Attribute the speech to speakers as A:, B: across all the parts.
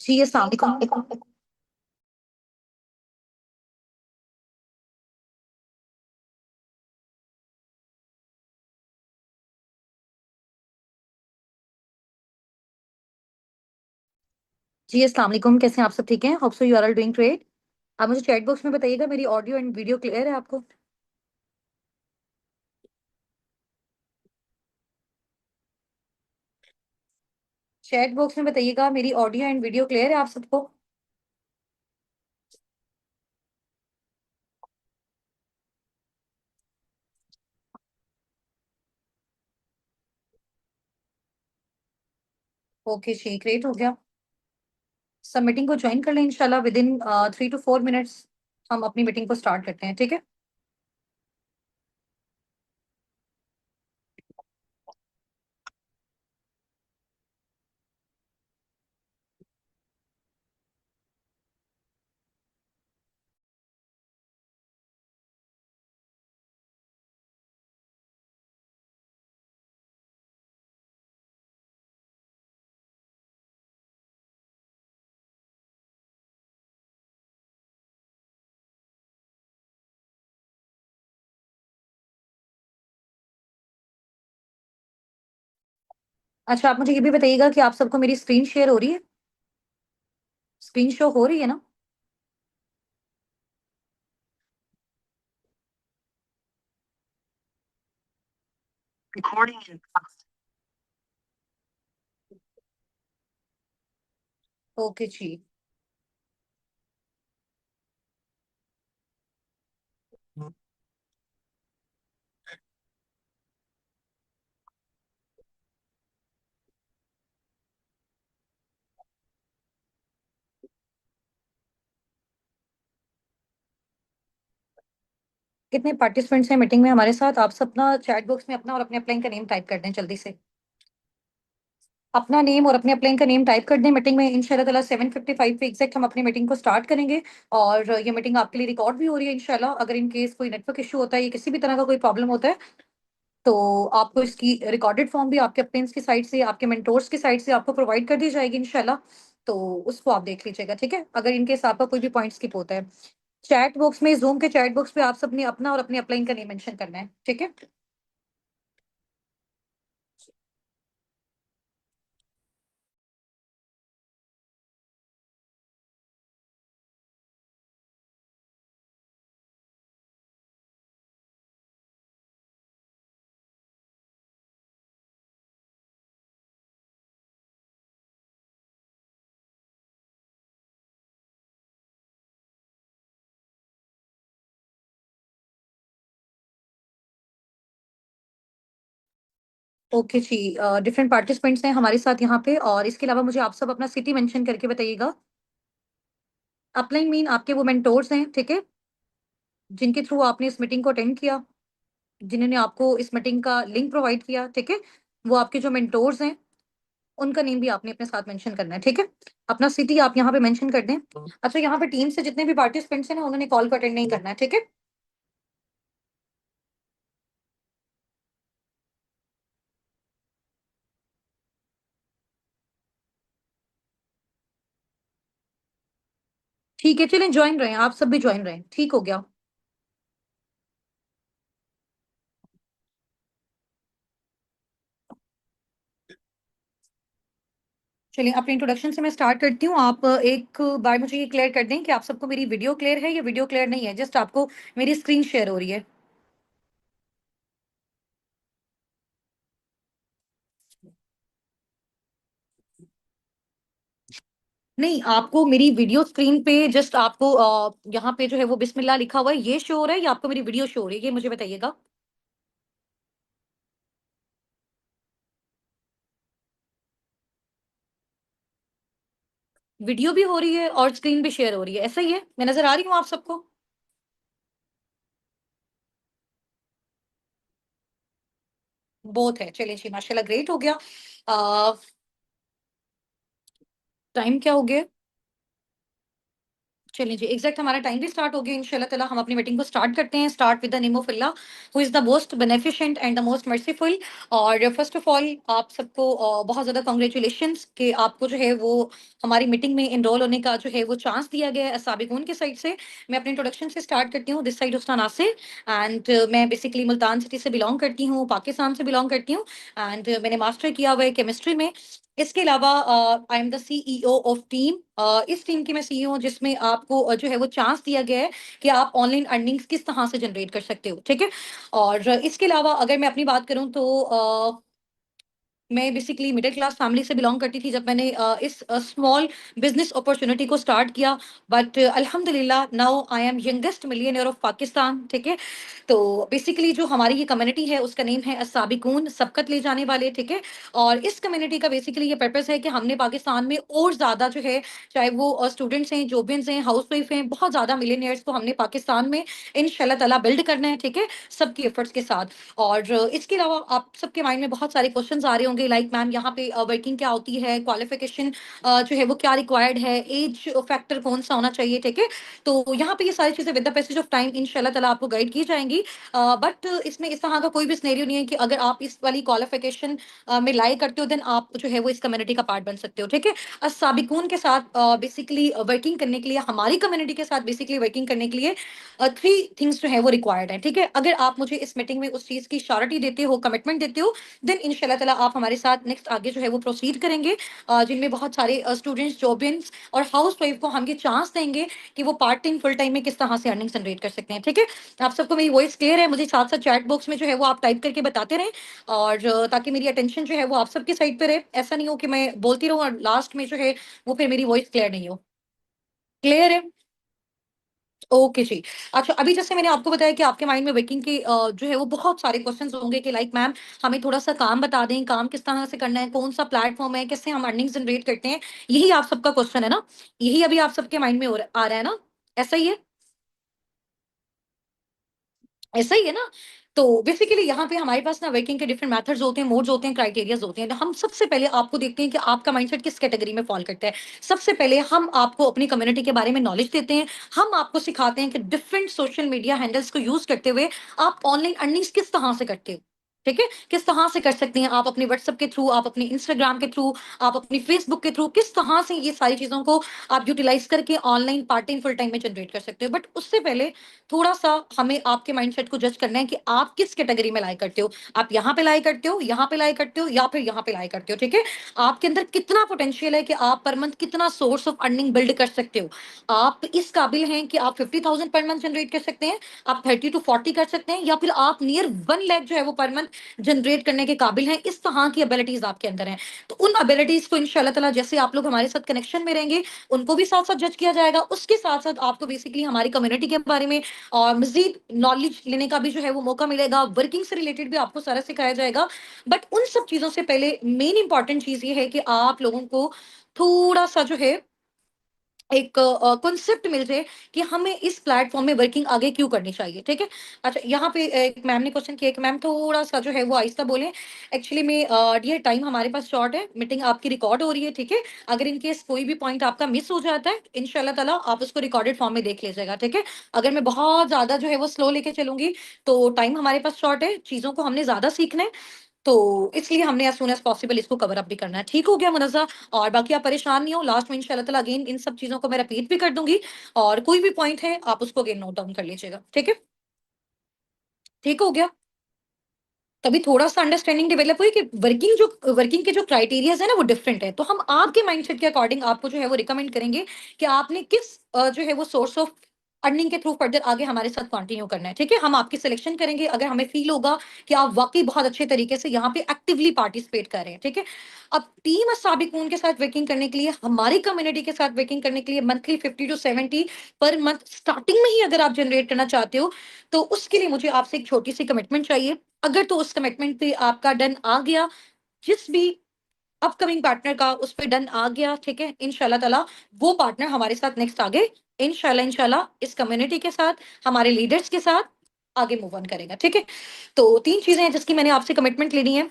A: जी अस्सलाम वालेकुम। जी अस्सलाम वालेकुम, कैसे हैं आप? सब ठीक हैं? Hope so you are all doing great. आप मुझे चैट बॉक्स में बताइएगा, मेरी ऑडियो एंड वीडियो क्लियर है आपको? चैट बॉक्स में बताइएगा, मेरी ऑडियो एंड वीडियो क्लियर है आप सबको? ओके जी, ग्रेट हो गया। सब मीटिंग को ज्वाइन कर लें इंशाल्लाह। विद इन 3 to 4 मिनट्स हम अपनी मीटिंग को स्टार्ट करते हैं, ठीक है? अच्छा, आप मुझे ये भी बताइएगा कि आप सबको मेरी स्क्रीन शेयर हो रही है? स्क्रीन शो हो रही है ना? ओके जी। कितने पार्टिसिपेंट्स हैं मीटिंग में हमारे साथ? आप सब ना चैट बॉक्स में अपना और अपने अपलाइन का नेम टाइप कर दें जल्दी से। अपना नेम और अपने अपलाइन का नेम टाइप कर दें। मीटिंग में इंशाल्लाह ताला 7:55 पे एग्जैक्ट हम अपनी मीटिंग को स्टार्ट करेंगे। और ये मीटिंग आपके लिए रिकॉर्ड भी हो रही है इंशाल्लाह। अगर इन केस कोई नेटवर्क इशू होता है या किसी भी तरह का कोई प्रॉब्लम होता है, तो आपको इसकी रिकॉर्डेड फॉर्म भी आपके अप्लाइंस की साइड से, आपके मेंटोर्स की साइड से आपको प्रोवाइड कर दी जाएगी इंशाल्लाह। तो उसको आप देख लीजिएगा, ठीक है? अगर इन केस आपका कोई भी पॉइंट स्किप होता है, चैट बॉक्स में, जूम के चैट बॉक्स पे आप सबने अपना और अपने अपलाइन का नेम मेंशन करना है, ठीक है? ओके जी। डिफरेंट पार्टिसिपेंट्स हैं हमारे साथ यहाँ पे, और इसके अलावा मुझे आप सब अपना सिटी मेंशन करके बताइएगा। अपलाइन मीन आपके वो मेंटोर्स हैं, ठीक है? जिनके थ्रू आपने इस मीटिंग को अटेंड किया, जिन्होंने आपको इस मीटिंग का लिंक प्रोवाइड किया, ठीक है? वो आपके जो मेंटोर्स हैं, उनका नेम भी आपने अपने साथ मेंशन करना है, ठीक है? अपना सिटी आप यहाँ पे मेंशन कर दें। अच्छा, यहाँ पे टीम से जितने भी पार्टिसिपेंट्स हैं ना, उन्होंने कॉल को अटेंड नहीं करना है, ठीक है? ठीक है, चलें ज्वाइन रहें, आप सब भी ज्वाइन रहें, ठीक हो गया। चलिए, अपने इंट्रोडक्शन से मैं स्टार्ट करती हूँ। आप एक बार मुझे ये क्लियर कर दें कि आप सबको मेरी वीडियो क्लियर है या वीडियो क्लियर नहीं है? जस्ट आपको मेरी स्क्रीन शेयर हो रही है? नहीं, आपको मेरी वीडियो स्क्रीन पे जस्ट आपको यहाँ पे जो है वो बिस्मिल्लाह लिखा हुआ है, ये शो हो रहा है या आपको मेरी वीडियो शो हो रही है? ये मुझे बताइएगा। वीडियो भी हो रही है और स्क्रीन भी शेयर हो रही है, ऐसा ही है? मैं नज़र आ रही हूँ आप सबको? बोथ है, चलिए जी, माशाल्लाह, ग्रेट हो गया। टाइम क्या हो गया? चलिए जी, एग्जैक्ट हमारा टाइम भी स्टार्ट हो गया। इंशाल्लाह ताला हम अपनी मीटिंग को स्टार्ट करते हैं। Start with the name of Allah who is the most beneficent and the most merciful. और फर्स्ट ऑफ ऑल आप सबको बहुत ज़्यादा कांग्रेचुलेशंस कि आपको जो है वो हमारी मीटिंग में एनरोल होने का जो है वो चांस दिया गया है साबिकून की साइड से। मैं अपने इंट्रोडक्शन से स्टार्ट करती हूँ। दिस साइड उस्तान नासिर एंड मैं बेसिकली मुल्तान सिटी से बिलोंग करती हूँ, पाकिस्तान से बिलोंग करती हूँ एंड मैंने मास्टर किया हुआ है केमिस्ट्री में। इसके अलावा आई am the CEO of team. इस टीम की मैं सीईओ हूँ जिसमें आपको जो है वो चांस दिया गया है कि आप ऑनलाइन अर्निंग्स किस तरह से जनरेट कर सकते हो, ठीक है। और इसके अलावा अगर मैं अपनी बात करूं तो मैं बेसिकली मिडिल क्लास फैमिली से बिलोंग करती थी जब मैंने इस स्मॉल बिजनेस अपॉर्चुनिटी को स्टार्ट किया। बट अल्हम्दुलिल्लाह now I am youngest millionaire of Pakistan, ठीक है। तो बेसिकली जो हमारी ये कम्युनिटी है उसका नेम है अस्साबिकून, सबकत ले जाने वाले, ठीक है। और इस कम्युनिटी का बेसिकली ये पर्पस है कि हमने पाकिस्तान में और ज्यादा जो है, चाहे वो स्टूडेंट्स हैं, जोबियंस हैं, हाउस वाइफ हैं, बहुत ज्यादा मिलियनियर्स को हमने पाकिस्तान में इंशाल्लाह ताला बिल्ड करना है, ठीक है, सबकी एफर्ट्स के साथ। और इसके अलावा आप सबके माइंड में बहुत सारे क्वेश्चंस आ रहे होंगे लाइक मैम यहाँ पे वर्किंग क्या होती है, क्वालिफिकेशन जो है वो क्या रिक्वायर्ड है, एज फैक्टर कौन सा होना चाहिए, ठीक है। तो यहाँ पे ये सारी चीजें with the passage of time इंशाल्लाह ताला आपको गाइड की जाएंगी। बट इसमें इस तरह का कोई भी सिनेरियो नहीं है कि अगर आप इस वाली क्वालिफिकेशन में लाई करते हो देन आप जो है वो इस कम्युनिटी का पार्ट बन सकते हो, ठीक है। साबिकून के साथ बेसिकली वर्किंग करने के लिए, हमारी कम्युनिटी के साथ बेसिकली वर्किंग करने के लिए थ्री थिंग्स जो है वो रिक्वायर्ड है, ठीक है। अगर आप मुझे इस मीटिंग में उस चीज की श्योरिटी देते हो, कमिटमेंट देते हो, देन इंशाल्लाह ताला आप हमारे साथ नेक्स्ट आगे जो है वो प्रोसीड करेंगे, जिनमें बहुत सारे स्टूडेंट्स, जॉबियंस और हाउस वाइफ को हम ये चांस देंगे कि वो पार्ट टाइम फुल टाइम में किस तरह से अर्निंग जनरेट कर सकते हैं, ठीक है। आप सबको मेरी वॉइस क्लियर है? मुझे साथ साथ चैट बॉक्स में जो है वो आप टाइप करके बताते रहें और ताकि मेरी अटेंशन जो है वो आप सबकी साइड पे रहे। ऐसा नहीं हो कि मैं बोलती रहूं और लास्ट में जो है वो फिर मेरी वॉइस क्लियर नहीं हो। क्लियर है? ओके जी। अच्छा, अभी जैसे मैंने आपको बताया कि आपके माइंड में वर्किंग के जो है वो बहुत सारे क्वेश्चंस होंगे कि लाइक मैम हमें थोड़ा सा काम बता दें, काम किस तरह से करना है, कौन सा प्लेटफॉर्म है, कैसे हम अर्निंग जनरेट करते हैं। यही आप सबका क्वेश्चन है ना? यही अभी आप सबके माइंड में आ रहा है ना? ऐसा ही है? ऐसा ही है ना? तो बेसिकली यहाँ पे हमारे पास ना वर्किंग के डिफरेंट मेथड्स होते हैं, मोड्स होते हैं, क्राइटेरियाज होते हैं। तो हम सबसे पहले आपको देखते हैं कि आपका माइंडसेट किस कैटेगरी में फॉल करता है। सबसे पहले हम आपको अपनी कम्युनिटी के बारे में नॉलेज देते हैं। हम आपको सिखाते हैं कि डिफरेंट सोशल मीडिया हैंडल्स को यूज करते हुए आप ऑनलाइन अर्निंग्स किस तरह से करते हो, ठीक है, किस तरह से कर सकते हैं आप अपने व्हाट्सएप के थ्रू, आप अपने इंस्टाग्राम के थ्रू, आप अपनी फेसबुक के थ्रू, किस तरह से ये सारी चीजों को आप यूटिलाइज करके online part time full time में जनरेट कर सकते हो। बट उससे पहले थोड़ा सा हमें आपके माइंडसेट को जज करना है कि आप किस कैटेगरी में लाई करते हो। आप यहाँ पे लाई करते हो, यहाँ पे लाई करते हो, या फिर यहाँ पे लाई करते हो, ठीक है। आपके अंदर कितना पोटेंशियल है कि आप पर मंथ कितना सोर्स ऑफ अर्निंग बिल्ड कर सकते हो। आप इस काबिल हैं कि आप 50,000 पर मंथ जनरेट कर सकते हैं, आप 30 to 40 कर सकते हैं, या फिर आप नियर 1 लाख जो है वो पर मंथ जनरेट करने के काबिल हैं। इस तरह की एबिलिटीज आपके अंदर हैं। तो उन एबिलिटीज को इंशाल्लाह ताला जैसे आप लोग हमारे साथ कनेक्शन में रहेंगे उनको भी साथ साथ जज किया जाएगा। उसके साथ साथ आपको बेसिकली हमारी कम्युनिटी के बारे में और मजीद नॉलेज लेने का भी जो है वो मौका मिलेगा। वर्किंग से रिलेटेड भी आपको सारा सिखाया जाएगा। बट उन सब चीजों से पहले मेन इंपॉर्टेंट चीज ये है कि आप लोगों को थोड़ा सा जो है एक कॉन्सेप्ट मिल जाए कि हमें इस प्लेटफॉर्म में वर्किंग आगे क्यों करनी चाहिए, ठीक है। अच्छा, यहाँ पे एक मैम ने क्वेश्चन किया कि मैम थोड़ा सा जो है वो आहिस्ता बोलें। एक्चुअली में ये टाइम हमारे पास शॉर्ट है, मीटिंग आपकी रिकॉर्ड हो रही है, ठीक है। अगर इन केस कोई भी पॉइंट आपका मिस हो जाता है इंशाल्लाह ताला आप उसको रिकॉर्डेड फॉर्म में देख लीजिएगा, ठीक है। अगर मैं बहुत ज्यादा जो है वो स्लो लेके चलूंगी तो टाइम हमारे पास शॉर्ट है, चीजों को हमने ज्यादा सीखना है, तो इसलिए हमने एज़ सून एज़ पॉसिबल इसको कवर अप भी करना है। ठीक हो गया मुनज़्ज़ा? और बाकी आप परेशान नहीं हो, लास्ट में इंशाल्लाह ताला अगेन इन सब चीज़ों को मैं रिपीट भी कर दूँगी और कोई भी पॉइंट है आप उसको अगेन नोट डाउन कर लीजिएगा। ठीक है? ठीक हो गया? तभी थोड़ा-सा अंडरस्टैंडिंग डेवलप हुई कि वर्किंग के जो क्राइटेरियाज़ है ना वो डिफरेंट है। तो हम आपके माइंडसेट के अकॉर्डिंग आपको जो है वो रिकमेंड करेंगे कि आपने किस जो है वो सोर्स ऑफ अर्निंग के थ्रू फर्दर आगे हमारे साथ कंटिन्यू करना है, ठीक है? हम आपकी सिलेक्शन करेंगे अगर हमें फ़ील होगा कि आप वाक़ई बहुत अच्छे तरीके से यहाँ पे एक्टिवली पार्टिसिपेट कर रहे हैं, ठीक है? अब टीम साबिकून के साथ वर्किंग करने के लिए, हमारी कम्युनिटी के साथ वर्किंग करने के लिए monthly 50 to 70 per month starting में ही अगर आप जनरेट करना चाहते हो, तो उसके लिए मुझे आपसे एक छोटी-सी कमिटमेंट चाहिए। अगर तो उस कमिटमेंट पे आपका डन आ गया, जिस भी अपकमिंग पार्टनर का उस पे डन आ गया, ठीक है? इंशाल्लाह ताला वो पार्टनर हमारे साथ नेक्स्ट आगे इंशाल्लाह इस कम्युनिटी के साथ, हमारे लीडर्स के साथ आगे मूव ऑन करेगा, ठीक है? तो 3 चीज़ें हैं जिसकी मैंने आपसे कमिटमेंट लेनी है।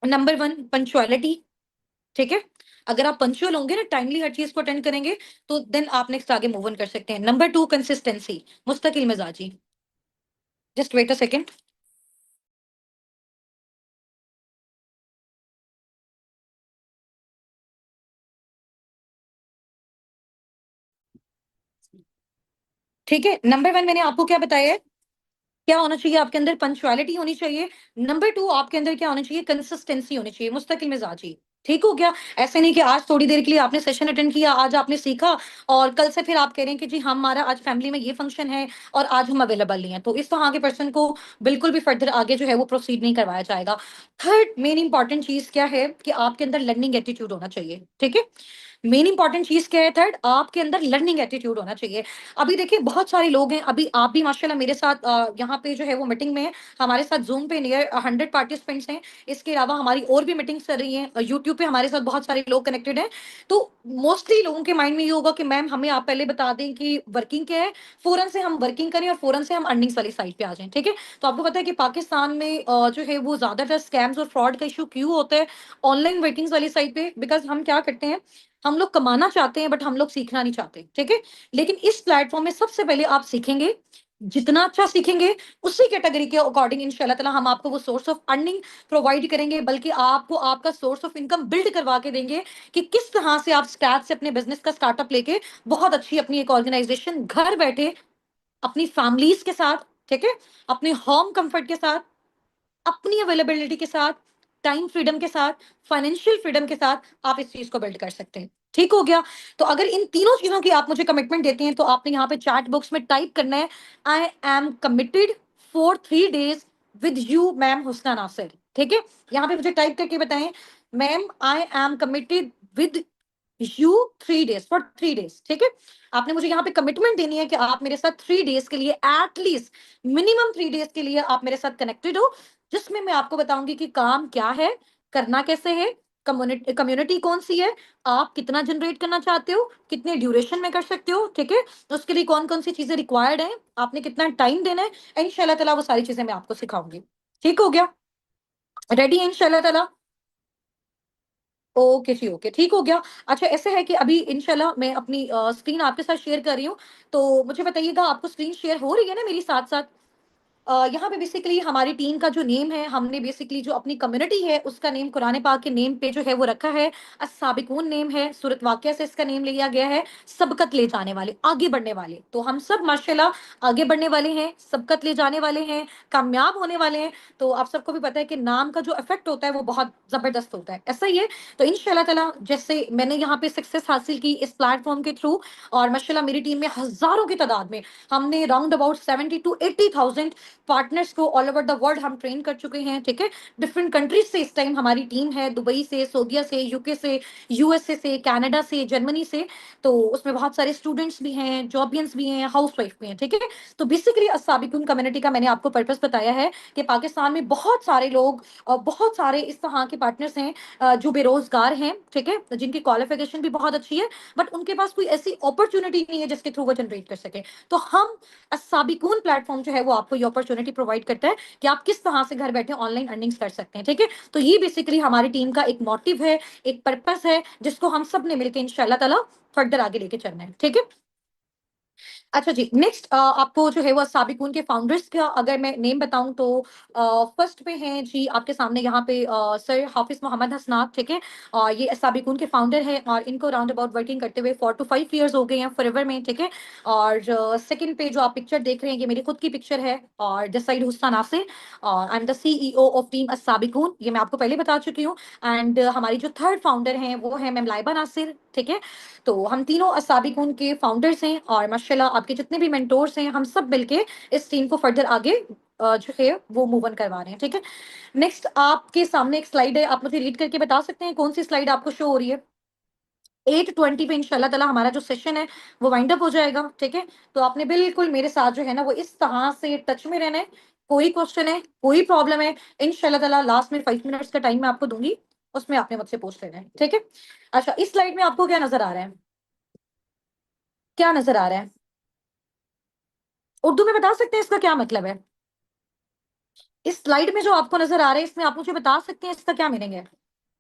A: नंबर 1 पंक्चुअलिटी, ठीक है? अगर आप पंचुअल होंगे ना, टाइमली हर चीज को अटेंड करेंगे, तो देन आप नेक्स्ट आगे मूव ऑन कर सकते हैं। नंबर 2, कंसिस्टेंसी, मुस्तकिल मिजाजी। Just wait a second. ठीक है, नंबर 1 मैंने आपको क्या बताया है, क्या होना चाहिए आपके अंदर, पंक्चुअलिटी होनी चाहिए। नंबर 2 आपके अंदर क्या होना चाहिए, कंसिस्टेंसी होनी चाहिए, मुस्तकिल मिजाजी। ठीक हो गया? ऐसे नहीं कि आज थोड़ी देर के लिए आपने सेशन अटेंड किया, आज आपने सीखा, और कल से फिर आप कह रहे हैं कि जी हमारा आज फैमिली में ये फंक्शन है और आज हम अवेलेबल नहीं है, तो इस तरह के पर्सन को बिल्कुल भी फर्दर आगे जो है वो प्रोसीड नहीं करवाया जाएगा। थर्ड मेन इंपॉर्टेंट चीज क्या है कि आपके अंदर लर्निंग एटीट्यूड होना चाहिए। ठीक है, मेन इंपॉर्टेंट चीज क्या है, थर्ड आपके अंदर लर्निंग एटीट्यूड होना चाहिए। अभी देखिए बहुत सारे लोग हैं, अभी आप भी माशाल्लाह मेरे साथ यहाँ पे जो है वो मीटिंग में है, हमारे साथ जूम पे नियर 100 पार्टिसिपेंट्स हैं। इसके अलावा हमारी और भी मीटिंग्स चल रही हैं, यूट्यूब पे हमारे साथ बहुत सारे लोग कनेक्टेड हैं। तो मोस्टली लोगों के माइंड में ये होगा कि मैम हमें आप पहले बता दें कि वर्किंग क्या है, फौरन से हम वर्किंग करें और फौरन से हम अर्निंग्स वाली साइड पे आ जाएं। ठीक है, तो आपको पता है कि पाकिस्तान में जो है वो ज्यादातर स्कैम्स और फ्रॉड का इशू क्यों होता है ऑनलाइन वर्किंग्स वाली साइड पे, बिकॉज हम क्या करते हैं, हम लोग कमाना चाहते हैं बट हम लोग सीखना नहीं चाहते। ठीक है, लेकिन इस प्लेटफॉर्म में सबसे पहले आप सीखेंगे, जितना अच्छा सीखेंगे उसी कैटेगरी के अकॉर्डिंग इंशाल्लाह ताला हम आपको वो सोर्स ऑफ अर्निंग प्रोवाइड करेंगे, बल्कि आपको आपका सोर्स ऑफ इनकम बिल्ड करवा के देंगे कि किस तरह से आप स्क्रैच से अपने बिजनेस का स्टार्टअप लेके बहुत अच्छी अपनी एक ऑर्गेनाइजेशन घर बैठे अपनी फैमिलीज के साथ, ठीक है, अपने होम कंफर्ट के साथ, अपनी अवेलेबिलिटी के साथ, टाइम फ्रीडम के साथ, फाइनेंशियल फ्रीडम के साथ आप इस चीज को बिल्ड कर सकते हैं। ठीक हो गया? तो अगर इन तीनों चीजों की आप मुझे कमिटमेंट देते हैं तो आपने यहाँ पे चैट बॉक्स में टाइप करना है, I am committed for 3 days with you ma'am Husna Nasir. ठीक है, यहाँ पे मुझे टाइप करके बताएं, ma'am I am committed with you 3 days, for 3 days। ठीक है, आपने मुझे यहाँ पे कमिटमेंट देनी है कि आप मेरे साथ 3 days के लिए, एटलीस्ट मिनिमम 3 days के लिए आप मेरे साथ कनेक्टेड हो, जिसमें मैं आपको बताऊंगी कि काम क्या है, करना कैसे है, कम्युनिटी कम्युनिटी कौन सी है, आप कितना जनरेट करना चाहते हो, कितने ड्यूरेशन में कर सकते हो। ठीक है, तो उसके लिए कौन कौन सी चीजें रिक्वायर्ड है, आपने कितना टाइम देना है, इंशाल्लाह ताला वो सारी चीजें मैं आपको सिखाऊंगी। ठीक हो गया? रेडी है इंशाल्लाह ताला? ओके जी, ओके, ठीक हो गया। अच्छा ऐसे है कि अभी इंशाल्लाह मैं अपनी स्क्रीन आपके साथ शेयर कर रही हूँ, तो मुझे बताइएगा आपको स्क्रीन शेयर हो रही है ना मेरी साथ साथ? यहाँ पे बेसिकली हमारी टीम का जो नेम है, हमने बेसिकली जो अपनी कम्युनिटी है उसका नेम कुरान पाक के नेम पे जो है वो रखा है, अस्साबिकून नेम है, सूरत वाक़िया से इसका नेम लिया गया है, सबकत ले जाने वाले, आगे बढ़ने वाले। तो हम सब माशाल्लाह आगे बढ़ने वाले हैं, सबकत ले जाने वाले हैं, कामयाब होने वाले हैं। तो आप सबको भी पता है कि नाम का जो इफेक्ट होता है वो बहुत जबरदस्त होता है, ऐसा ही है। तो इंशाल्लाह ताला जैसे मैंने यहाँ पे सक्सेस हासिल की इस प्लेटफॉर्म के थ्रू, और माशाल्लाह मेरी टीम में हजारों की तादाद में हमने राउंड अबाउट 70 to 80,000 पार्टनर्स को ऑल ओवर द वर्ल्ड हम ट्रेन कर चुके हैं। ठीक है, डिफरेंट कंट्रीज से इस टाइम हमारी टीम है, दुबई से, सऊदीया से, यूके से, यूएसए से, कनाडा से, जर्मनी से। तो उसमें बहुत सारे स्टूडेंट्स भी हैं, जॉबियंस भी हैं, हाउसवाइफ भी हैं। ठीक है, तो बेसिकली अस्साबिकुन कम्युनिटी का मैंने आपको पर्पस बताया है कि पाकिस्तान में बहुत सारे लोग और बहुत सारे इस तरह के पार्टनर्स हैं जो बेरोजगार हैं। ठीक है, जिनकी क्वालिफिकेशन भी बहुत अच्छी है बट उनके पास कोई ऐसी अपॉर्चुनिटी नहीं है जिसके थ्रू वो जनरेट कर सके। तो हम साबिकून प्लेटफॉर्म जो है वो आपको ये अपॉर्चुनिटी प्रोवाइड करता है कि आप किस तरह से घर बैठे ऑनलाइन अर्निंग्स कर सकते हैं। ठीक है, तो ये बेसिकली हमारी टीम का एक मोटिव है, एक पर्पस है, जिसको हम सब ने मिलकर इंशाल्लाह ताला फर्दर आगे लेके चलना है। ठीक है, अच्छा जी, नेक्स्ट आपको जो है वो साबिकून के फाउंडर्स का अगर मैं नेम बताऊं तो फर्स्ट पे हैं जी आपके सामने यहाँ पे सर हाफिज मोहम्मद हसनात। ठीक है, और ये साबिकून के फाउंडर हैं और इनको राउंड अबाउट वर्किंग करते हुए 4 to 5 years हो गए हैं फॉरएवर में। ठीक है, और सेकंड पे जो आप पिक्चर देख रहे हैं ये मेरी खुद की पिक्चर है, और दिस साइड हुस्ना नासिर, और I am the CEO of team Sabiqoon, ये मैं आपको पहले बता चुकी हूँ। एंड हमारी जो थर्ड फाउंडर हैं वो है मैम लाइबा नासिर। ठीक है, तो हम तीनों असाबिकून के फाउंडर्स हैं और माशाल्लाह आपके जितने भी मेंटोर्स हैं हम सब मिलके इस टीम को फर्दर आगे जो है वो मूव ऑन करवा रहे हैं। ठीक है, नेक्स्ट आपके सामने एक स्लाइड है, आप मुझे रीड करके बता सकते हैं कौन सी स्लाइड आपको शो हो रही है? 8:20 पे इंशाल्लाह ताला हमारा जो सेशन है वो वाइंड अप हो जाएगा। ठीक है, तो आपने बिल्कुल मेरे साथ जो है ना वो इस तरह से टच में रहना है। कोई क्वेश्चन है, कोई प्रॉब्लम है, इंशाल्लाह ताला लास्ट में 5 मिनट्स का टाइम मैं आपको दूंगी, उसमें आपने मुझसे पूछ लेना है। ठीक है, अच्छा इस स्लाइड में आपको क्या नजर आ रहा है? क्या नजर आ रहा है? उर्दू में बता सकते हैं इसका क्या मतलब है? इस स्लाइड में जो आपको नजर आ रहा है इसमें आप मुझे बता सकते हैं इसका क्या मीनिंग है?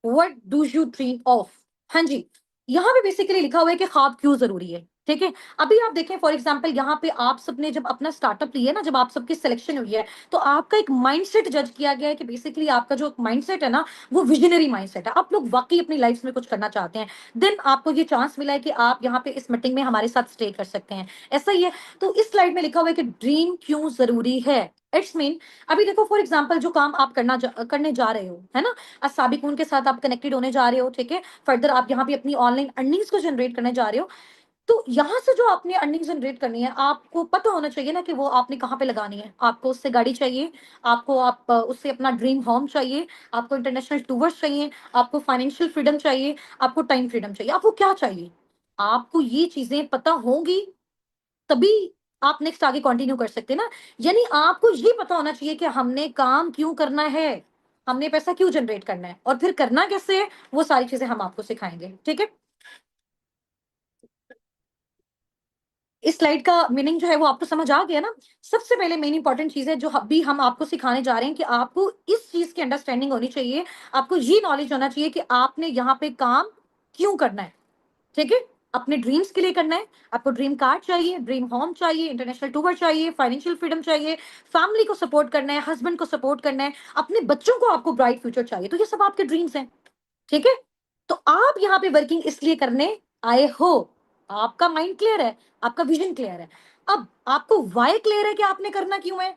A: What do you dream of? हाँ जी, यहाँ पे बेसिकली लिखा हुआ है कि ख्वाब क्यों ज़रूरी है, ठीक है? अभी आप देखें फॉर एग्ज़ाम्पल यहाँ पे आप सबने जब अपना स्टार्टअप लिया है ना, जब आप सबकी सिलेक्शन हुई है, तो आपका एक माइंडसेट जज किया गया है कि बेसिकली आपका जो माइंडसेट है ना, वो विज़नरी माइंडसेट है। आप लोग वाक़ई अपनी लाइफ़ में कुछ करना चाहते हैं। देन आपको ये चांस मिला है कि आप यहाँ पे इस मीटिंग में हमारे साथ स्टे कर सकते हैं, ऐसा ही है। तो इस स्लाइड में लिखा हुआ है कि ड्रीम क्यों ज़रूरी है? इट्स मीन अभी देखो फॉर एग्ज़ाम्पल जो काम आप करने जा रहे हो, है ना? साबिक़ून के साथ आप कनेक्टेड होने जा रहे हो, ठीक है? फर्दर आप यहाँ पे अपनी ऑनलाइन अर्निंग्स को जनरेट करने जा रहे हो। तो यहाँ से जो आपने अर्निंग जनरेट करनी है, आपको पता होना चाहिए ना कि वो आपने कहाँ पे लगानी है। आपको उससे गाड़ी चाहिए, आपको उससे अपना ड्रीम होम चाहिए, आपको इंटरनेशनल टूर्स चाहिए, आपको फाइनेंशियल फ्रीडम चाहिए, आपको टाइम फ्रीडम चाहिए। आपको क्या चाहिए? आपको ये चीज़ें पता होंगी, तभी आप नेक्स्ट आगे कंटिन्यू कर सकते हैं ना। यानी आपको ये पता होना चाहिए कि हमने काम क्यों करना है, हमने पैसा क्यों जनरेट करना है और फिर करना कैसे है, वो सारी चीज़ें हम आपको सिखाएँगे, ठीक है? इस स्लाइड का मीनिंग जो है वो आपको समझ आ गया ना? सबसे पहले मेन इंपॉर्टेंट चीज़ है जो अभी हम आपको सिखाने जा रहे हैं कि आपको इस चीज़ की अंडरस्टैंडिंग होनी चाहिए, आपको ये नॉलेज होना चाहिए कि आपने यहाँ पे काम क्यों करना है, ठीक है? अपने ड्रीम्स के लिए करना है, आपको ड्रीम कार चाहिए, ड्रीम होम चाहिए, इंटरनेशनल टूर चाहिए, फाइनेंशियल फ्रीडम चाहिए, फैमिली को सपोर्ट करना है, हस्बैंड को सपोर्ट करना है, अपने बच्चों को आपको ब्राइट फ्यूचर चाहिए, तो ये सब आपके ड्रीम्स हैं। ठीक है? तो आप यहाँ पे वर्किंग इसलिए करने आए हो। आपका माइंड क्लियर है, आपका विजन क्लियर है। अब आपको व्हाय क्लियर है कि आपने करना क्यों है?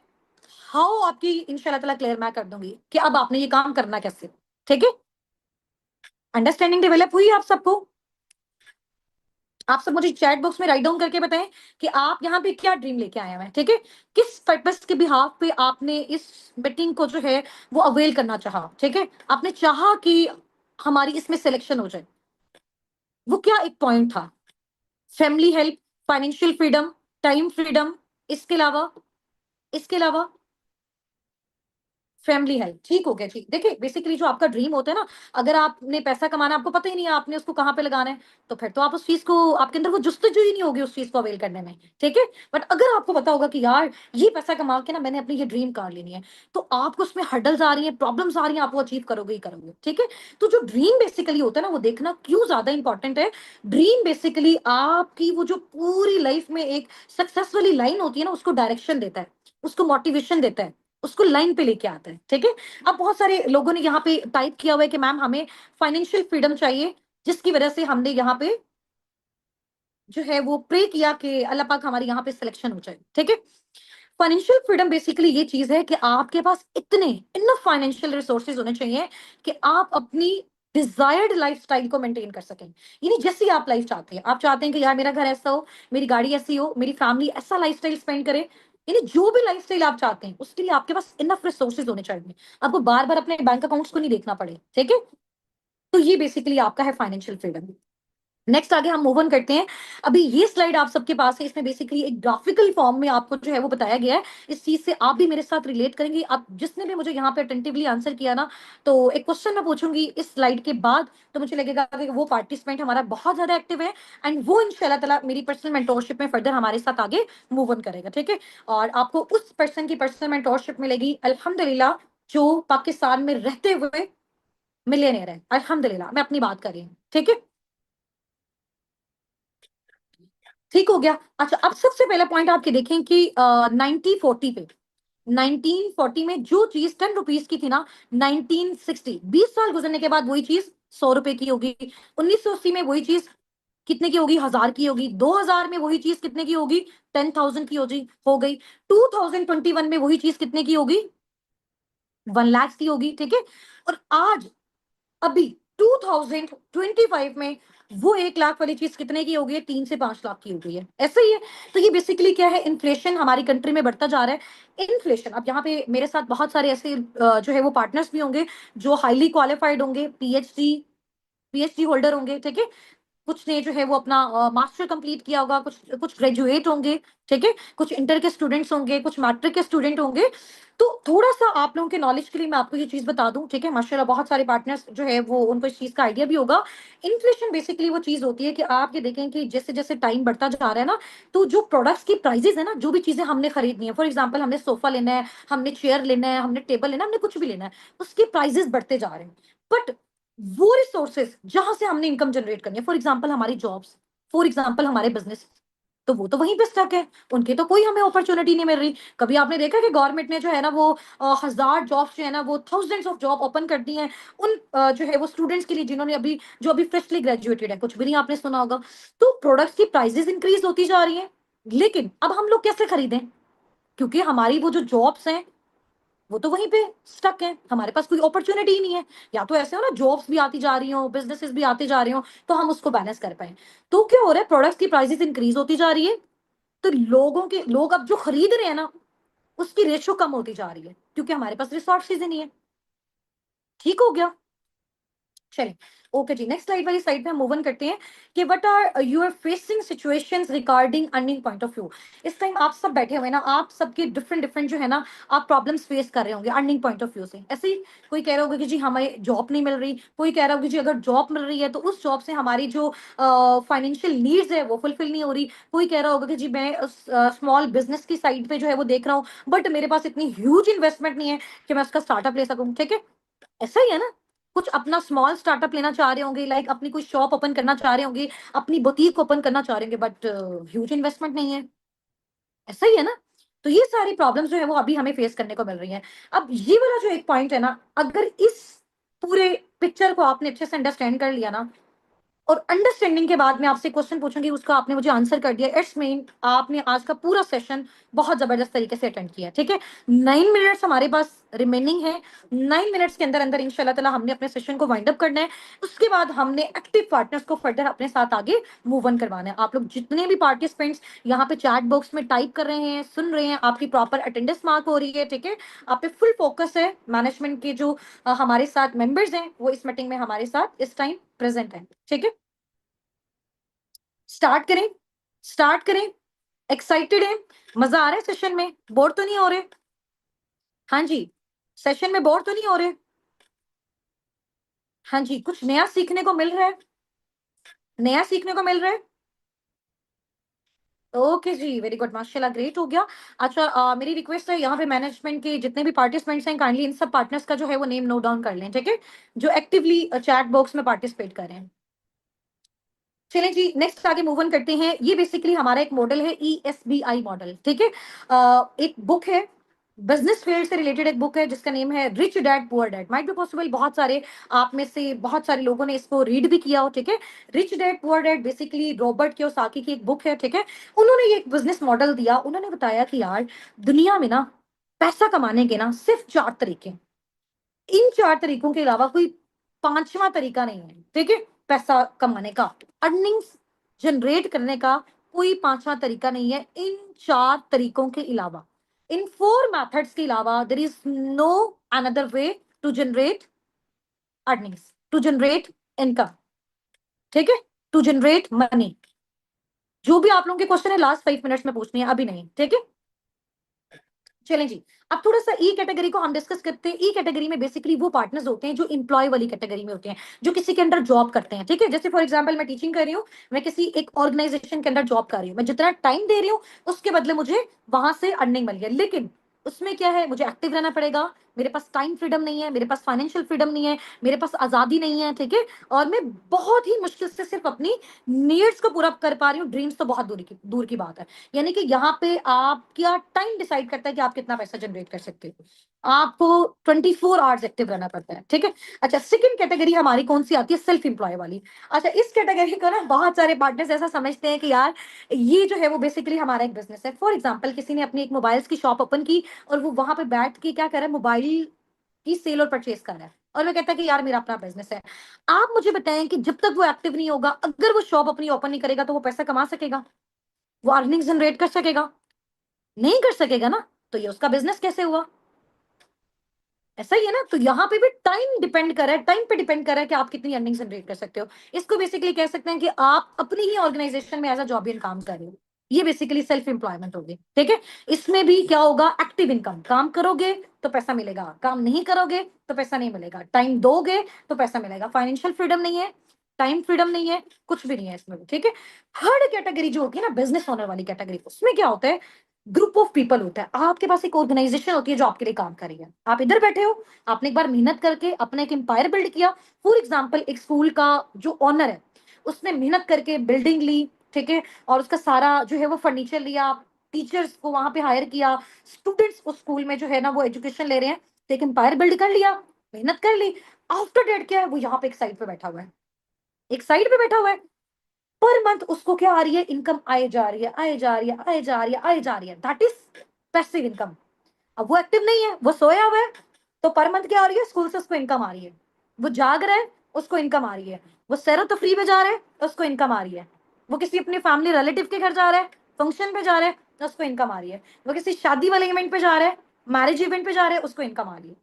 A: हाउ आपकी इंशाल्लाह ताला क्लियर मैं कर दूँगी कि अब आपने ये काम करना कैसे। ठीक है? अंडरस्टैंडिंग डेवलप हुई आप सबको? आप सब मुझे चैट बॉक्स में राइट डाउन करके बताएं कि आप यहाँ पे क्या ड्रीम लेके आए हैं, ठीक है? किस पर्पस के बिहाफ पे आपने इस मीटिंग को जो है वो अवेल करना चाहा, ठीक है? आपने चाहा कि हमारी इसमें सिलेक्शन हो जाए। वो क्या एक पॉइंट था? Family help, financial freedom, time freedom, इसके अलावा इसके अलावा फैमिली हेल्प, ठीक हो गया, ठीक। देखिए बेसिकली जो आपका ड्रीम होता है ना, अगर आपने पैसा कमाना आपको पता ही नहीं है आपने उसको कहाँ पे लगाना है, तो फिर तो आप उस चीज़ को आपके अंदर वो जुस्तजू ही नहीं होगी उस चीज़ को अवेल करने में, ठीक है? बट अगर आपको पता होगा कि यार ये पैसा कमा के ना मैंने अपनी ये ड्रीम कार लेनी है, तो आपको उसमें हर्डल्स आ रही हैं, प्रॉब्लम्स आ रही हैं, आप वो अचीव करोगे ही करोगे, ठीक है? तो जो ड्रीम बेसिकली होता है ना वो देखना क्यों ज़्यादा इंपॉर्टेंट है, ड्रीम बेसिकली आपकी वो जो पूरी लाइफ में एक सक्सेस वाली लाइन होती है ना उसको डायरेक्शन देता है, उसको मोटिवेशन देता है। उसको लाइन पे लेके आता है, ठीक है? अब बहुत सारे लोगों ने यहाँ पे टाइप किया हुआ है कि मैम हमें फाइनेंशियल फ्रीडम चाहिए, जिसकी वजह से हमने यहाँ पे जो है वो प्रे किया कि अल्लाह पाक हमारी यहाँ पे सिलेक्शन हो जाए, ठीक है? फाइनेंशियल फ्रीडम बेसिकली ये चीज़ है कि आपके पास इतने इनफ फाइनेंशियल रिसोर्सेज होने चाहिए कि आप अपनी डिजायर्ड लाइफस्टाइल को मेंटेन कर सकें। यानी जैसी आप लाइफ चाहते हैं, आप चाहते हैं कि यार मेरा घर ऐसा हो, मेरी गाड़ी ऐसी हो, मेरी फैमिली ऐसा लाइफस्टाइल स्पेंड करे, यानी जो भी लाइफस्टाइल आप चाहते हैं उसके लिए आपके पास इनफ रिसोर्सेज होने चाहिए। आपको बार-बार अपने बैंक अकाउंट्स को नहीं देखना पड़े, ठीक है? तो ये बेसिकली आपका है फाइनेंशियल फ्रीडम। नेक्स्ट आगे हम मूव ऑन करते हैं। अभी ये स्लाइड आप सबके पास है, इसमें बेसिकली एक ग्राफिकल फॉर्म में आपको जो है वो बताया गया है। इस चीज़ से आप भी मेरे साथ रिलेट करेंगे। आप जिसने भी मुझे यहाँ पे अटेंटिवली आंसर किया ना, तो एक क्वेश्चन मैं पूछूँगी इस स्लाइड के बाद, तो मुझे लगेगा कि वो पार्टिसिपेंट हमारा बहुत ज़्यादा एक्टिव है एंड वो इंशाल्लाह ताला मेरी पर्सनल मेंटोरशिप में फर्दर हमारे साथ आगे मूव ऑन करेगा, ठीक है? और आपको उस पर्सन की पर्सनल मेंटोरशिप मिलेगी अल्हम्दुलिल्लाह, जो पाकिस्तान में रहते हुए मिलियनेयर है। अल्हम्दुलिल्लाह, मैं अपनी बात कर रही हूँ, ठीक है? ठीक हो गया। अच्छा, अब सबसे पहला पॉइंट आपके देखें कि 1940 पे 1940 में जो चीज़ ₹10 की थी ना, 1960 20 साल गुज़रने के बाद वही चीज़ ₹100 की होगी। 1980 में वही चीज़ कितने की होगी? 1000 की होगी। 2000 में वही चीज़ कितने की होगी? 10,000 की हो गई। 2021 में वही चीज़ कितने की होगी? 1 लाख की होगी, ठीक है? और आज अभी 2025 में वो 1 लाख वाली चीज़ कितने की हो गई है? 3 से 5 लाख की हो गई है। ऐसा ही है। तो ये बेसिकली क्या है, इन्फ्लेशन हमारी कंट्री में बढ़ता जा रहा है। इन्फ्लेशन, अब यहाँ पे मेरे साथ बहुत सारे ऐसे जो है वो पार्टनर्स भी होंगे जो हाइली क्वालिफाइड होंगे, पीएचडी होल्डर होंगे, ठीक है? कुछ ने जो है वो अपना मास्टर कंप्लीट किया होगा, कुछ कुछ ग्रेजुएट होंगे, ठीक है? कुछ इंटर के स्टूडेंट्स होंगे, कुछ मैट्रिक के स्टूडेंट होंगे। तो थोड़ा-सा आप लोगों के नॉलेज के लिए मैं आपको ये चीज़ बता दूँ, ठीक है? माशाल्लाह बहुत सारे पार्टनर्स जो है वो उनको इस चीज़ का आइडिया भी होगा। इन्फ्लेशन बेसिकली वो चीज़ होती है कि आप ये देखें कि जैसे-जैसे टाइम बढ़ता जा रहा है ना, तो जो प्रोडक्ट्स की प्राइसेज़ है ना, जो भी चीज़ें हमने खरीदनी है, फॉर एग्जांपल हमने सोफा लेना है, हमने चेयर लेना है, हमने टेबल लेना है, हमने कुछ भी लेना है, उसके प्राइसेज़ बढ़ते जा रहे हैं। बट वो रिसोर्सेज जहां से हमने इनकम जनरेट करनी है, फॉर एग्जाम्पल हमारी जॉब्स, फॉर एग्जाम्पल हमारे बिजनेस, तो वो तो वहीं पे स्टक है, उनकी तो कोई हमें अपॉर्चुनिटी नहीं मिल रही। कभी आपने देखा कि गवर्नमेंट ने जो है ना वो 1000 जॉब्स जो है ना वो थाउजेंड्स ऑफ जॉब ओपन कर दी हैं उन जो है वो स्टूडेंट्स के लिए जिन्होंने अभी जो अभी फ्रेशली ग्रेजुएटेड है, कुछ भी नहीं आपने सुना होगा। तो प्रोडक्ट्स की प्राइसेस इंक्रीज होती जा रही है, लेकिन अब हम लोग कैसे खरीदें, क्योंकि हमारी वो जो जॉब्स हैं वो तो वहीं पे स्टक है, हमारे पास कोई अपॉर्चुनिटी ही नहीं है। या तो ऐसे हो ना जॉब्स भी आती जा रही हो, बिजनेसेस भी आते जा रहे हो, तो हम उसको बैलेंस कर पाए। तो क्या हो रहा है, प्रोडक्ट्स की प्राइसेस इंक्रीज होती जा रही है, तो लोग अब जो खरीद रहे हैं ना उसकी रेशो कम होती जा रही है, क्योंकि हमारे पास रिसोर्सेज ही नहीं है। ठीक हो गया। चलिए, ओके जी, नेक्स्ट स्लाइड वाली साइड पे हम मूव ऑन करते हैं कि what are your facing situations regarding earning point of view. इस टाइम आप सब बैठे हुए ना, आप सबके डिफरेंट डिफरेंट जो है ना आप प्रॉब्लम्स फेस कर रहे होंगे अर्निंग पॉइंट ऑफ व्यू से। ऐसे ही कोई कह रहा होगा कि जी हमें जॉब नहीं मिल रही, कोई कह रहा होगा कि जी अगर जॉब मिल रही है तो उस जॉब से हमारी जो फाइनेंशियल नीड्स है वो फुलफिल नहीं हो रही। कोई कह रहा होगा कि जी मैं स्मॉल बिजनेस की साइड पे जो है वो देख रहा हूँ, बट मेरे पास इतनी ह्यूज इन्वेस्टमेंट नहीं है कि मैं उसका स्टार्टअप ले सकूं। ठीक है, ऐसा ही है ना, कुछ अपना स्मॉल स्टार्टअप लेना चाह रहे होंगे, लाइक अपनी कोई शॉप ओपन करना चाह रहे होंगे, अपनी बुटीक ओपन करना चाह रहे होंगे, बट ह्यूज इन्वेस्टमेंट नहीं है। ऐसा ही है ना, तो ये सारी प्रॉब्लम्स जो है वो अभी हमें फेस करने को मिल रही है। अब ये वाला जो एक पॉइंट है ना, अगर इस पूरे पिक्चर को आपने अच्छे से अंडरस्टैंड कर लिया ना, और अंडरस्टैंडिंग के बाद मैं आपसे क्वेश्चन पूछूंगी, उसका आपने मुझे आंसर कर दिया, इट्स मीन आपने आज का पूरा सेशन बहुत जबरदस्त तरीके से अटेंड किया। ठीक है, 9 मिनट्स हमारे पास रिमेनिंग है, 9 मिनट्स के अंदर अंदर इंशाल्लाह ताला हमने अपने सेशन को वाइंड अप करना है। उसके बाद हमने एक्टिव पार्टनर्स को फर्दर अपने साथ आगे मूव ऑन करवाना है। आप लोग जितने भी पार्टिसिपेंट्स यहाँ पे चैट बॉक्स में टाइप कर रहे हैं, सुन रहे हैं, आपकी प्रॉपर अटेंडेंस मार्क हो रही है। ठीक है, आप पे फुल फोकस है, मैनेजमेंट के जो हमारे साथ मेंबर्स हैं वो इस मीटिंग में हमारे साथ इस टाइम प्रेजेंट है। ठीक है, स्टार्ट करें, स्टार्ट करें। एक्साइटेड है, मजा आ रहा है सेशन में, बोर तो नहीं हो रहे? हाँ जी, सेशन में बोर तो नहीं हो रहे? हाँ जी, कुछ नया सीखने को मिल रहा है, नया सीखने को मिल रहा है। ओके जी, वेरी गुड, माशाल्लाह, ग्रेट हो गया। अच्छा, मेरी रिक्वेस्ट है यहाँ पे मैनेजमेंट के जितने भी पार्टिसिपेंट्स हैं काइंडली इन सब पार्टनर्स का जो है वो नेम नोट डाउन कर लें। ठीक है, जो एक्टिवली चैट बॉक्स में पार्टिसिपेट कर रहे हैं। चलें जी, नेक्स्ट आगे मूव ऑन करते हैं। ये बेसिकली हमारा एक मॉडल है, ESBI मॉडल। ठीक है, एक बुक है, बिजनेस फील्ड से रिलेटेड एक बुक है जिसका नेम है rich dad poor dad. Might be possible बहुत सारे आप में से बहुत सारे लोगों ने इसको रीड भी किया हो। ठीक है, rich dad poor dad basically Robert Kiyosaki की एक बुक है। ठीक है, उन्होंने ये एक बिजनेस मॉडल दिया, उन्होंने बताया कि यार दुनिया में ना पैसा कमाने के ना सिर्फ 4 तरीके, इन 4 तरीकों के अलावा कोई पांचवा तरीका नहीं है। ठीक है, पैसा कमाने का, अर्निंग्स जनरेट करने का कोई पांचवा तरीका नहीं है इन 4 तरीकों के अलावा। इन 4 मेथड्स के अलावा there is no another way to generate earnings, to generate income. ठीक है, टू जनरेट मनी। जो भी आप लोगों के क्वेश्चन है लास्ट 5 मिनट्स में पूछनी है, अभी नहीं। ठीक है, चलें जी, अब थोड़ा सा ई कैटेगरी को हम डिस्कस करते हैं। ई कैटेगरी में बेसिकली वो पार्टनर्स होते हैं जो इंप्लॉय वाली कैटेगरी में होते हैं, जो किसी के अंडर जॉब करते हैं। ठीक है, जैसे फॉर एग्जांपल मैं टीचिंग कर रही हूँ, मैं किसी एक ऑर्गेनाइजेशन के अंदर जॉब कर रही हूँ, मैं जितना टाइम दे रही हूँ उसके बदले मुझे वहां से अर्निंग मिल गया, लेकिन उसमें क्या है, मुझे एक्टिव रहना पड़ेगा, मेरे पास टाइम फ्रीडम नहीं है, मेरे पास फाइनेंशियल फ्रीडम नहीं है, मेरे पास आजादी नहीं है। ठीक है, और मैं बहुत ही मुश्किल से सिर्फ अपनी नीड्स को पूरा कर पा रही हूँ, ड्रीम्स तो बहुत दूर की बात है। यानी कि यहाँ पे आपका टाइम डिसाइड करता है कि आप कितना पैसा जनरेट कर सकते हो, आपको 24 आवर्स एक्टिव रहना पड़ता है। ठीक है, अच्छा, सेकंड कैटेगरी हमारी कौन सी आती है, सेल्फ एम्प्लॉय वाली। अच्छा, इस कैटेगरी को ना बहुत सारे पार्टनर्स ऐसा समझते हैं कि यार ये जो है वो बेसिकली हमारा एक बिजनेस है। फॉर एग्जाम्पल किसी ने अपनी एक मोबाइल्स की शॉप ओपन की और वो वहां पे बैठ के क्या कर रहा है, मोबाइल की सेल और परचेज कर रहा है, और वो कहता है कि यार मेरा अपना बिजनेस है। आप मुझे बताएं कि जब तक वो एक्टिव नहीं होगा, अगर वो शॉप अपनी ओपन नहीं करेगा, तो वो पैसा कमा सकेगा, वो अर्निंग जनरेट कर सकेगा? नहीं कर सकेगा ना, तो ये उसका बिजनेस कैसे हुआ? ऐसा ही है ना, तो यहाँ पे भी टाइम डिपेंड कर रहा है, टाइम पे डिपेंड कर रहा है कि आप कितनी अर्निंग जनरेट कर सकते हो। इसको बेसिकली कह सकते हैं कि आप अपनी ही ऑर्गेनाइजेशन में एज अ जॉबियन काम कर रहे हो, ये बेसिकली सेल्फ एम्प्लॉयमेंट होगी। ठीक है, इसमें भी क्या होगा, एक्टिव इनकम, काम करोगे तो पैसा मिलेगा, काम नहीं करोगे तो पैसा नहीं मिलेगा, टाइम दोगे तो पैसा मिलेगा, फाइनेंशियल फ्रीडम नहीं है, टाइम फ्रीडम नहीं है, कुछ भी नहीं है इसमें भी। ठीक है, थर्ड कैटेगरी जो होती है ना बिजनेस ओनर वाली कैटेगरी, उसमें क्या होता है, ग्रुप ऑफ पीपल होता है, आपके पास एक ऑर्गेनाइजेशन होती है जो आपके लिए काम कर रही है। आप इधर बैठे हो, आपने एक बार मेहनत करके अपना एक एम्पायर बिल्ड किया। फॉर एग्जाम्पल, एक स्कूल का जो ऑनर है उसने मेहनत करके बिल्डिंग ली, ठीक है, और उसका सारा जो है वो फर्नीचर लिया, टीचर्स को वहां पे हायर किया, स्टूडेंट्स उस स्कूल में जो है ना वो एजुकेशन ले रहे हैं, तो एक एम्पायर बिल्ड कर लिया, मेहनत कर ली। आफ्टर डेट क्या है, वो यहाँ पे एक साइड पे बैठा हुआ है, एक साइड पे बैठा हुआ है। पर मंथ उसको क्या आ रही है, इनकम आए जा रही है, आए जा रही है, आए जा रही है, आए जा रही है, दैट इज पैसिव इनकम। अब वो एक्टिव नहीं है, वो सोया हुआ है, तो पर मंथ क्या आ रही है, स्कूल से उसको इनकम आ रही है। वो जाग रहा है, उसको इनकम आ रही है। वो सैरो तफरी पे जा रहा है, उसको इनकम आ रही है। वो किसी अपने फैमिली रिलेटिव के घर जा रहा है, फंक्शन पे जा रहा है, उसको इनकम आ रही है। वो किसी शादी वाले इवेंट पे जा रहा है, मैरिज इवेंट पे जा रहा है, उसको इनकम आ रही है।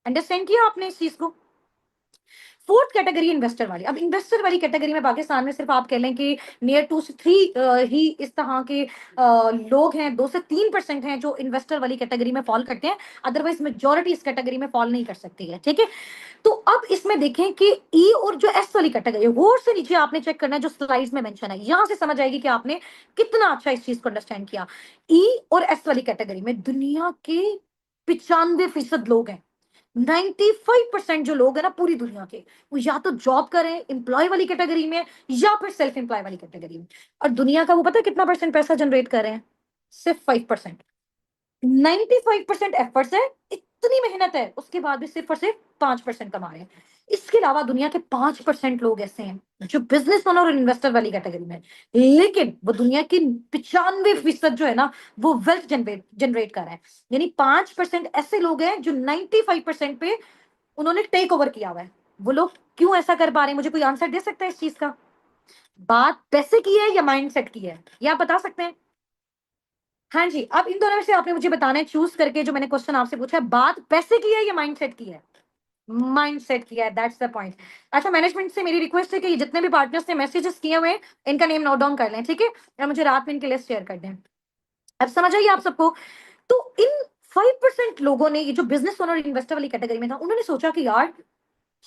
A: अंडरस्टैंड किया आपने इस चीज को? फोर्थ कैटेगरी इन्वेस्टर वाली। अब इन्वेस्टर वाली कैटेगरी में पाकिस्तान में सिर्फ आप कह लें कि नियर 2 से 3 ही इस तरह के लोग हैं, 2 से 3% हैं जो इन्वेस्टर वाली कैटेगरी में फॉल करते हैं। अदरवाइज मेजोरिटी इस कैटेगरी में फॉल नहीं कर सकती है, ठीक है। तो अब इसमें देखें कि ई और जो एस वाली कैटेगरी है, वो से नीचे आपने चेक करना है जो स्लाइड्स में मेंशन है, यहां से समझ आएगी कि आपने कितना अच्छा इस चीज को अंडरस्टैंड किया। ई और एस वाली कैटेगरी में दुनिया के 95% लोग हैं। 95% जो लोग हैं ना पूरी दुनिया के, वो या तो जॉब करें एम्प्लॉय वाली कैटेगरी में या फिर सेल्फ एम्प्लॉय वाली कैटेगरी में। और दुनिया का वो पता है कितना परसेंट पैसा जनरेट कर रहे हैं? सिर्फ 5%। 95% एफर्ट्स है, इतनी मेहनत है, उसके बाद भी सिर्फ और सिर्फ 5% कमा रहे हैं। इसके अलावा दुनिया के 5% लोग ऐसे हैं जो बिजनेस ओनर और इन्वेस्टर वाली कैटेगरी में हैं। लेकिन वो दुनिया की 95% जो है ना वो वेल्थ जनरेट जनरेट कर रहे हैं। यानी 5% ऐसे लोग हैं जो 95% पे उन्होंने टेक ओवर किया हुआ है। वो लोग क्यों ऐसा कर पा रहे हैं? मुझे कोई आंसर दे सकता है इस चीज का? बात पैसे की है या माइंडसेट की है, ये आप बता सकते हैं? हाँ जी, अब इन दोनों में से आपने मुझे बताना है चूज करके, जो मैंने क्वेश्चन आपसे पूछा है, बात पैसे की है या माइंडसेट की है? माइंडसेट किया है, दैट्स द पॉइंट। अच्छा, मैनेजमेंट से मेरी रिक्वेस्ट है कि जितने भी पार्टनर्स ने मैसेजेस किए हुए हैं इनका नेम नोट डाउन कर लें, ठीक है, और मुझे रात में इनकी लिस्ट शेयर कर दें। अब समझ आइए आप सबको। तो इन 5% लोगों ने, ये जो बिजनेस ओनर इन्वेस्टर वाली कैटेगरी में था, उन्होंने सोचा कि यार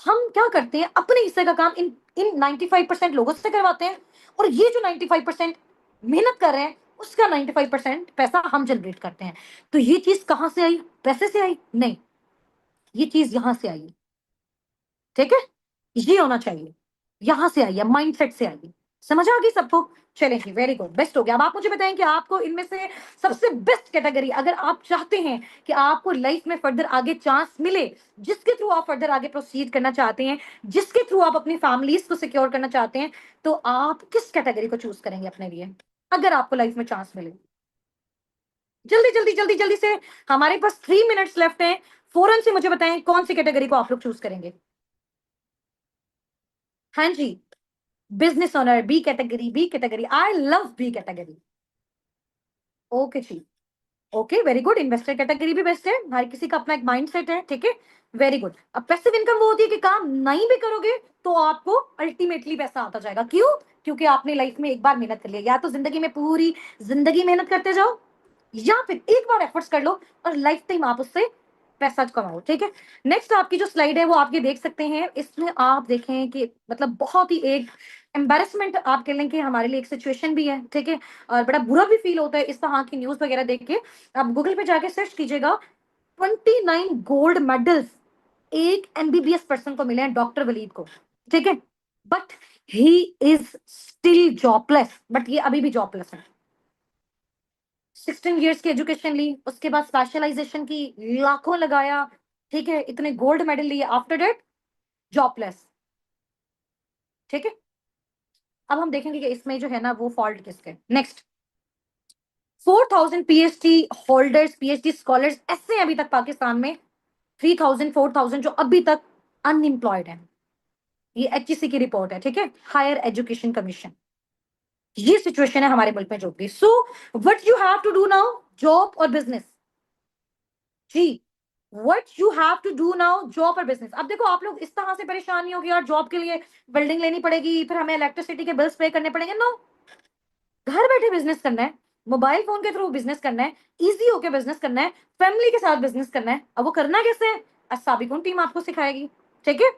A: हम क्या करते हैं, अपने हिस्से का काम इन इन 95% लोगों से करवाते हैं, और ये जो 95% मेहनत कर रहे हैं उसका 95% पैसा हम जनरेट करते हैं। तो ये चीज कहां से आई? पैसे से आई? नहीं, ये चीज यहां से आई, ठीक है, ये होना चाहिए, यहां से आई है, माइंडसेट से आई है। समझ आ गई सबको? चलेंगे, वेरी गुड, बेस्ट हो गया। अब आप मुझे बताएं कि आपको इनमें से सबसे बेस्ट कैटेगरी, अगर आप चाहते हैं कि आपको लाइफ में फर्दर आगे चांस मिले, जिसके थ्रू आप फर्दर आगे प्रोसीड करना चाहते हैं, जिसके थ्रू आप अपनी फैमिलीज को सिक्योर करना चाहते हैं, तो आप किस कैटेगरी को चूज करेंगे अपने लिए, अगर आपको लाइफ में चांस मिले? जल्दी जल्दी जल्दी जल्दी से, हमारे पास 3 मिनट्स लेफ्ट हैं। फौरन से मुझे बताएं कौन सी कैटेगरी को आप लोग चूज करेंगे। हाँ जी, business owner, B category, B category, I love B category. Okay जी, okay, very good. Investor category भी बेस्ट है, हर किसी का अपना एक माइंडसेट है, ठीक है, वेरी गुड। अब पैसिव इनकम वो होती है कि काम नहीं भी करोगे तो आपको अल्टीमेटली पैसा आता जाएगा। क्यों? क्योंकि आपने लाइफ में एक बार मेहनत कर लिया, या तो जिंदगी में पूरी जिंदगी मेहनत करते जाओ, या फिर एक बार एफर्ट्स कर लो और लाइफ टाइम आप उससे पैसा कमाओ, ठीक है। नेक्स्ट आपकी जो स्लाइड है वो आप ये देख सकते हैं, इसमें आप देखें कि मतलब बहुत ही एक एम्बेरसमेंट आप कह लें कि हमारे लिए एक सिचुएशन भी है, ठीक है, और बड़ा बुरा भी फील होता है इस तरह की न्यूज वगैरह देख के। आप गूगल पे जाके सर्च कीजिएगा, 29 गोल्ड मेडल्स एक एमबीबीएस पर्सन को मिले हैं, डॉक्टर वलीद को, ठीक है, but he is still jobless, but ये अभी भी जॉबलेस है। 16 इयर्स की एजुकेशन ली, उसके बाद स्पेशलाइजेशन की, लाखों लगाया, ठीक है, इतने गोल्ड मेडल लिए, आफ्टर डेट जॉबलेस, ठीक है। अब हम देखेंगे कि इसमें जो है ना वो फॉल्ट किसके। Next, 4,000 PhD holders, PhD scholars ऐसे हैं अभी तक पाकिस्तान में, 3,000 4,000 जो अभी तक अनएम्प्लॉयड है। ये एचईसी की रिपोर्ट है, ठीक है, हायर एजुकेशन कमीशन। ये सिचुएशन है हमारे मुल्क में जो भी। So what you have to do now, job और बिजनेस जी, what you have to do now, job और बिजनेस। अब देखो, आप लोग इस तरह से परेशान नहीं हो कि यार जॉब के लिए बिल्डिंग लेनी पड़ेगी, फिर हमें इलेक्ट्रिसिटी के बिल्स पे करने पड़ेंगे। नो, घर बैठे बिजनेस करना है, मोबाइल फोन के थ्रू बिजनेस करना है, इजी होके बिजनेस करना है, फैमिली के साथ बिजनेस करना है। अब वो करना कैसे है, असाबिकुन टीम आपको सिखाएगी, ठीक है।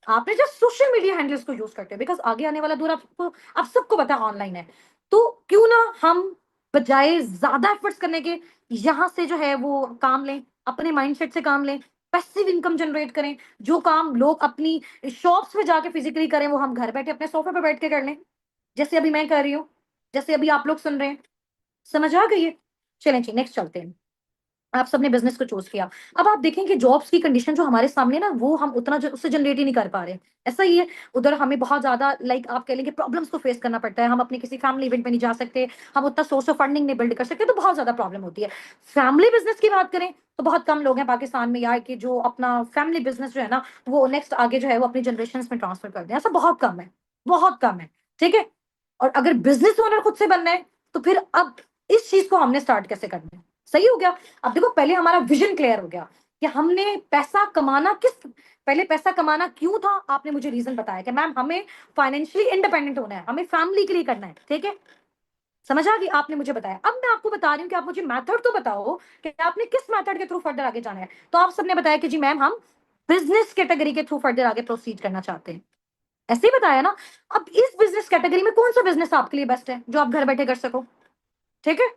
A: आपने जस्ट सोशल मीडिया हैंडल्स को यूज करते हैं, बिकॉज आगे आने वाला दौर आपको, आप सबको पता है ऑनलाइन है। तो क्यों ना हम बजाय ज्यादा एफर्ट्स करने के यहाँ से जो है वो काम लें, अपने माइंडसेट से काम लें, पैसिव इनकम जनरेट करें। जो काम लोग अपनी शॉप्स पे जाके फिजिकली करें वो हम घर बैठे अपने सोफे पे बैठ के कर लें, जैसे अभी मैं कर रही हूँ, जैसे अभी आप लोग सुन रहे हैं। समझ आ गई है? चलें जी, नेक्स्ट चलते हैं। आप सबने बिजनेस को चूज किया। अब आप देखें कि जॉब्स की कंडीशन जो हमारे सामने ना, वो हम उतना उससे जनरेट ही नहीं कर पा रहे। ऐसा ही है, उधर हमें बहुत ज्यादा लाइक आप कह लेंगे प्रॉब्लम्स को फेस करना पड़ता है। हम अपने किसी फैमिली इवेंट पे नहीं जा सकते, हम उतना सोर्स ऑफ फंडिंग नहीं बिल्ड कर सकते, तो बहुत ज्यादा प्रॉब्लम होती है। फैमिली बिजनेस की बात करें तो बहुत कम लोग हैं पाकिस्तान में यार कि जो अपना फैमिली बिजनेस जो है ना वो नेक्स्ट आगे जो है वो अपनी जनरेशन में ट्रांसफर कर दें। ऐसा बहुत कम है, बहुत कम है। ठीक है, और अगर बिजनेस ओनर खुद से बनना है तो फिर अब इस चीज को हमने स्टार्ट कैसे करना है? सही हो गया। अब देखो, पहले हमारा विजन क्लियर हो गया कि हमने पैसा कमाना पहले पैसा कमाना क्यों था, आपने मुझे रीजन बताया कि मैम हमें फाइनेंशियली इंडिपेंडेंट होना है, हमें फैमिली के लिए करना है। ठीक है, समझ आ गई? आपने मुझे बताया। अब मैं आपको बता रही हूँ कि आप मुझे मेथड तो बताओ कि आपने किस मेथड के थ्रू फर्दर आगे जाना है। तो आप सबने बताया कि जी मैम हम बिजनेस कैटेगरी के थ्रू फर्दर आगे प्रोसीड करना चाहते हैं। ऐसे ही बताया ना। अब इस बिजनेस कैटेगरी में कौन सा बिजनेस आपके लिए बेस्ट है जो आप घर बैठे कर सको? ठीक है,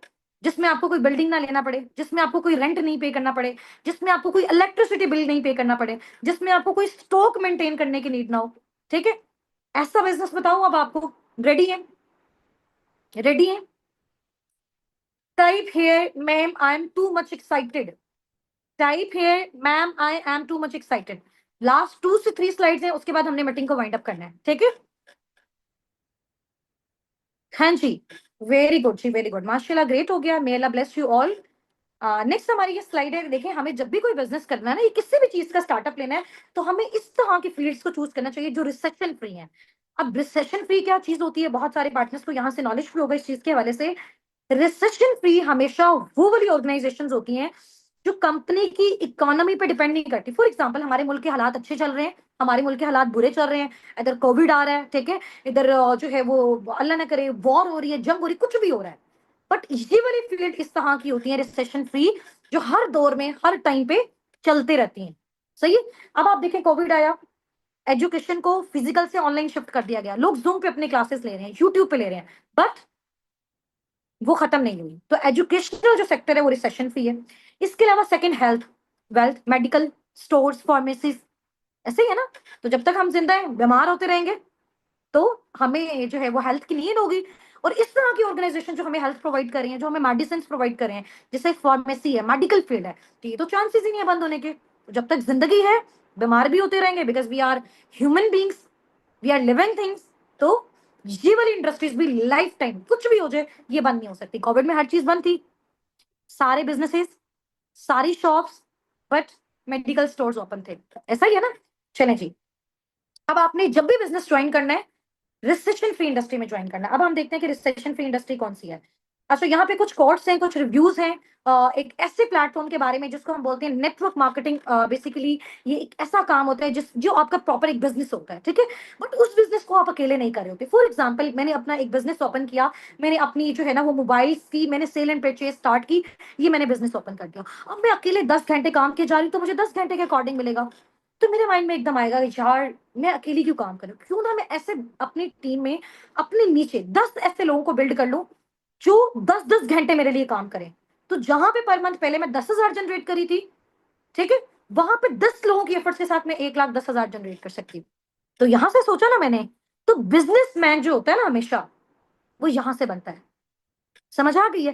A: जिसमें आपको कोई बिल्डिंग ना लेना पड़े, जिसमें आपको कोई रेंट नहीं पे करना पड़े, जिसमें आपको कोई इलेक्ट्रिसिटी बिल नहीं पे करना पड़े, जिसमें आपको कोई स्टॉक मेंटेन करने की नीड ना हो। ठीक है, ऐसा बिजनेस बताऊं अब आपको? रेडी है? रेडी है? Type here ma'am I M too much excited. Type here ma'am I M too much excited. Last 2 से 3 स्लाइड्स हैं, उसके बाद हमने मीटिंग को वाइंड अप करना है। ठीक है, हाँ जी, वेरी गुड जी, वेरी गुड, माशाल्लाह, ग्रेट हो गया। मे अल्लाह ब्लेस यू ऑल। नेक्स्ट हमारी ये स्लाइड है। देखें, हमें जब भी कोई बिजनेस करना है ना, ये किसी भी चीज का स्टार्टअप लेना है, तो हमें इस तरह के फील्ड्स को चूज करना चाहिए जो रिसेशन फ्री है। अब रिसेशन फ्री क्या चीज होती है? बहुत सारे पार्टनर्स को यहाँ से नॉलेज फ्री होगा इस चीज के हवाले से। रिसेशन फ्री हमेशा वो वाली ऑर्गेनाइजेशंस होती हैं जो कंपनी की इकोनॉमी पे डिपेंड नहीं करती। फॉर एग्जांपल, हमारे मुल्क के हालात अच्छे चल रहे हैं, हमारे मुल्क के हालात बुरे चल रहे हैं, इधर कोविड आ रहा है, ठीक है, इधर जो है वो अल्लाह ना करे वॉर हो रही है, जंग हो रही है, कुछ भी हो रहा है। बट ये वाली फील्ड इस तरह की होती है रिसेशन फ्री, जो हर दौर में हर टाइम पे चलते रहती हैं। सही है? अब आप देखें, कोविड आया, एजुकेशन को फिजिकल से ऑनलाइन शिफ्ट कर दिया गया, लोग जूम पे अपने क्लासेस ले रहे हैं, यूट्यूब पे ले रहे हैं, बट वो खत्म नहीं हुई। तो एजुकेशनल जो सेक्टर है वो रिसेशन फ्री है। इसके अलावा second, health, wealth, medical, stores, pharmacies, ऐसे ही है ना। तो जब तक हम जिंदा हैं बीमार होते रहेंगे तो हमें जो है वो हेल्थ की नीड होगी। और इस तरह की ऑर्गेनाइजेशन जो हमें हेल्थ प्रोवाइड कर रही है, जो हमें मेडिसिन प्रोवाइड कर रहे हैं, जैसे फार्मेसी है, मेडिकल फील्ड है, तो ये तो चांसेस ही नहीं है बंद होने के। तो जब तक जिंदगी है बीमार भी होते रहेंगे, because we are human beings, we are living things. तो ये वाली इंडस्ट्रीज भी लाइफ टाइम कुछ भी हो जाए ये बंद नहीं हो सकती। कोविड में हर चीज बंद थी, सारे बिजनेसेस, सारी shops, but medical stores open थे। ऐसा ही है ना। चलें जी, अब आपने जब भी बिजनेस ज्वाइन करना है रिसेशन फ्री इंडस्ट्री में ज्वाइन करना है। अब हम देखते हैं कि रिसेशन फ्री इंडस्ट्री कौन सी है। अच्छा, यहाँ पे कुछ कोट्स हैं, कुछ रिव्यूज हैं एक ऐसे प्लेटफॉर्म के बारे में जिसको हम बोलते हैं नेटवर्क मार्केटिंग। बेसिकली ये एक ऐसा काम होता है जिस जो आपका प्रॉपर एक बिजनेस होता है। ठीक है, बट उस बिजनेस को आप अकेले नहीं कर रहे होते। फॉर एग्जाम्पल, मैंने अपना एक बिजनेस ओपन किया, मैंने अपनी जो है ना वो मोबाइल की मैंने सेल एंड परचेज स्टार्ट की, ये मैंने बिजनेस ओपन कर दिया। अब मैं अकेले 10 घंटे काम किए जा रही हूँ, तो मुझे 10 घंटे के अकॉर्डिंग मिलेगा। तो मेरे माइंड में एकदम आएगा कि यार मैं अकेली क्यों काम करूं, क्यों ना मैं ऐसे अपनी टीम में अपने नीचे 10 ऐसे लोगों को बिल्ड कर लूं जो 10-10 घंटे मेरे लिए काम करें। तो जहां पे पर मंथ पहले मैं 10,000 जनरेट करी थी, ठीक है, वहां पे 10 लोगों की एफर्ट्स के साथ मैं 1,10,000 जनरेट कर सकती हूँ। तो यहां से सोचा ना मैंने, तो बिजनेसमैन जो होता है ना हमेशा वो यहां से बनता है। समझ आ गई है?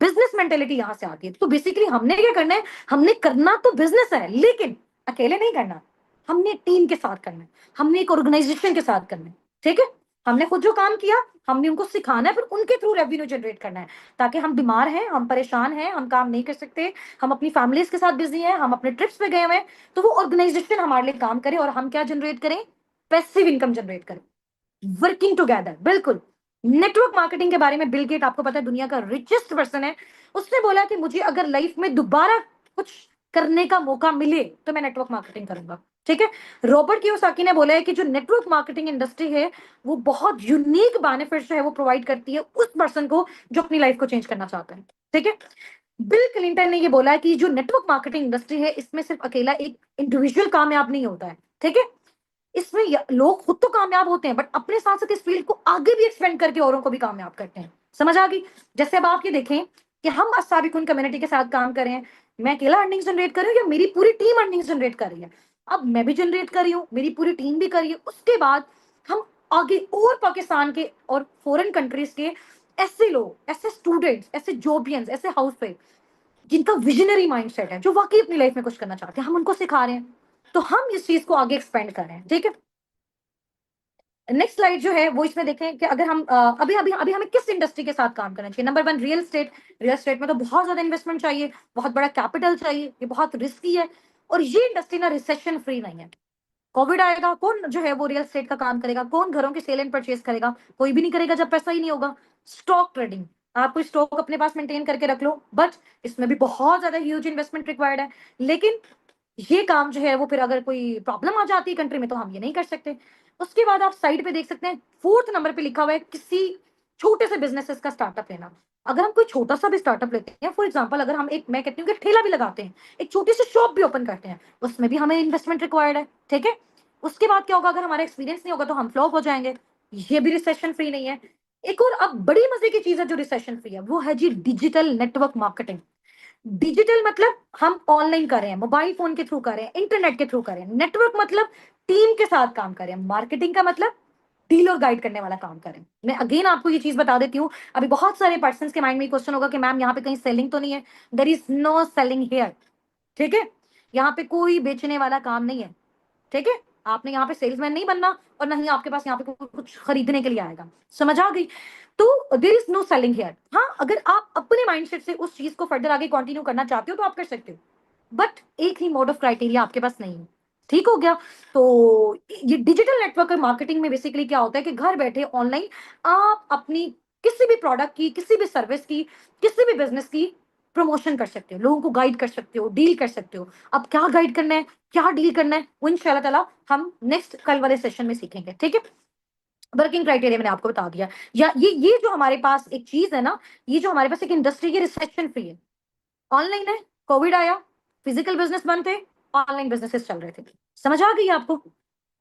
A: बिजनेस मेंटेलिटी यहां से आती है। तो बेसिकली हमने क्या करना है, हमने करना तो बिजनेस है लेकिन अकेले नहीं करना, हमने टीम के साथ करना है, हमने एक ऑर्गेनाइजेशन के साथ करना है। ठीक है, हमने खुद जो काम किया हमने उनको सिखाना है, फिर उनके थ्रू रेवेन्यू जनरेट करना है। ताकि हम बीमार हैं, हम परेशान हैं, हम काम नहीं कर सकते, हम अपनी फैमिलीज के साथ बिजी हैं, हम अपने ट्रिप्स पे गए हुए हैं, तो वो ऑर्गेनाइजेशन हमारे लिए काम करे और हम क्या जनरेट करें? पैसिव इनकम जनरेट करें, वर्किंग टुगेदर। बिल्कुल। नेटवर्क मार्केटिंग के बारे में बिल गेट, आपको पता है, दुनिया का रिचेस्ट पर्सन है, उसने बोला कि मुझे अगर लाइफ में दोबारा कुछ करने का मौका मिले तो मैं नेटवर्क मार्केटिंग करूंगा। ठीक है, रॉबर्ट कियोसाकी ने बोला है कि जो नेटवर्क मार्केटिंग इंडस्ट्री है वो बहुत यूनिक बेनिफिट जो है वो प्रोवाइड करती है उस पर्सन को जो अपनी लाइफ को चेंज करना चाहता है। ठीक है, बिल क्लिंटन ने ये बोला है कि जो नेटवर्क मार्केटिंग इंडस्ट्री है इसमें सिर्फ अकेला एक इंडिविजुअल कामयाब नहीं होता है। ठीक है, इसमें लोग खुद तो कामयाब होते हैं बट अपने साथ साथ इस फील्ड को आगे भी एक्सपेंड करके औरों को भी कामयाब करते हैं। समझ आ गई? जैसे अब आप ये देखें कि हम अस्साबिकुन कम्युनिटी के साथ काम कर रहे हैं, मैं अकेला अर्निंग्स जनरेट कर रही हूँ या मेरी पूरी टीम अर्निंग्स जनरेट कर रही है? अब मैं भी जनरेट कर रही हूँ, मेरी पूरी टीम भी कर रही है, उसके बाद हम आगे और पाकिस्तान के और फॉरेन कंट्रीज के ऐसे लोग, ऐसे स्टूडेंट्स, ऐसे जॉबियंस, ऐसे हाउसवाइफ जिनका विजनरी माइंडसेट है, जो वाकई अपनी लाइफ में कुछ करना चाहते हैं, हम उनको सिखा रहे हैं। तो हम इस चीज को आगे एक्सपेंड कर रहे हैं, ठीक है? नेक्स्ट स्लाइड जो है वो इसमें देखें कि अगर हम अभी अभी अभी हमें किस इंडस्ट्री के साथ काम करना चाहिए। Number one, real estate. Real estate में तो बहुत ज्यादा इन्वेस्टमेंट चाहिए, बहुत बड़ा कैपिटल चाहिए, ये बहुत रिस्की है, और ये इंडस्ट्री ना रिसेशन फ्री नहीं है। कोविड आएगा, कौन जो है वो रियल एस्टेट का काम करेगा? कौन घरों की सेल एंड परचेज करेगा? कोई भी नहीं करेगा जब पैसा ही नहीं होगा। स्टॉक ट्रेडिंग, आप कोई स्टॉक अपने पास मेंटेन करके रख लो, बट इसमें भी बहुत ज्यादा ह्यूज इन्वेस्टमेंट रिक्वायर्ड है। लेकिन ये काम जो है वो फिर अगर कोई प्रॉब्लम आ जाती है कंट्री में तो हम ये नहीं कर सकते। उसके बाद आप साइड पे देख सकते हैं, फोर्थ नंबर पे लिखा हुआ है किसी छोटे से बिजनेसेस का स्टार्टअप लेना। अगर हम कोई छोटा सा भी स्टार्टअप लेते हैं, फॉर एग्जांपल अगर हम एक, मैं कहती हूँ कि ठेला भी लगाते हैं, एक छोटी सी शॉप भी ओपन करते हैं, उसमें भी हमें इन्वेस्टमेंट रिक्वायर्ड है, ठीक है? उसके बाद क्या होगा? अगर हमारा एक्सपीरियंस नहीं होगा तो हम फ्लॉप हो जाएंगे। ये भी रिसेशन फ्री नहीं है। एक और अब बड़ी मजे की चीज है जो रिसेशन फ्री है, वो है जी डिजिटल नेटवर्क मार्केटिंग। डिजिटल मतलब हम ऑनलाइन कर रहे हैं, मोबाइल फोन के थ्रू कर रहे हैं, इंटरनेट के थ्रू कर रहे हैं। नेटवर्क मतलब टीम के साथ काम कर रहे हैं। मार्केटिंग का मतलब डील और गाइड करने वाला काम करें। मैं अगेन आपको ये चीज बता देती हूँ, अभी बहुत सारे पर्सन के माइंड में क्वेश्चन होगा कि मैम यहाँ पे कहीं सेलिंग तो नहीं है? There is no selling here, ठीक है? यहाँ पे कोई बेचने वाला काम नहीं है, ठीक है? आपने यहाँ पे सेल्समैन नहीं बनना, और ना ही आपके पास यहाँ पे कुछ खरीदने के लिए आएगा। समझ आ गई? तो there is no selling here. हाँ, अगर आप अपने माइंडसेट से उस चीज को फर्दर आगे कंटिन्यू करना चाहते हो तो आप कर सकते हो, बट एक ही मोड ऑफ क्राइटेरिया आपके पास नहीं है। ठीक हो गया? तो ये डिजिटल नेटवर्क मार्केटिंग में बेसिकली क्या होता है कि घर बैठे ऑनलाइन आप अपनी किसी भी प्रोडक्ट की, किसी भी सर्विस की, किसी भी बिजनेस की प्रमोशन कर सकते हो, लोगों को गाइड कर सकते हो, डील कर सकते हो। अब क्या गाइड करना है, क्या डील करना है, वो इंशाल्लाह ताला हम नेक्स्ट कल वाले सेशन में सीखेंगे, ठीक है? वर्किंग क्राइटेरिया मैंने आपको बता दिया। या ये जो हमारे पास एक चीज है ना, ये जो हमारे पास एक इंडस्ट्री की रिसेप्शन फ्री है, ऑनलाइन है, कोविड आया, फिजिकल बिजनेस बंद थे, ऑनलाइन बिजनेसेस चल रहे थे। समझ आ गई आपको?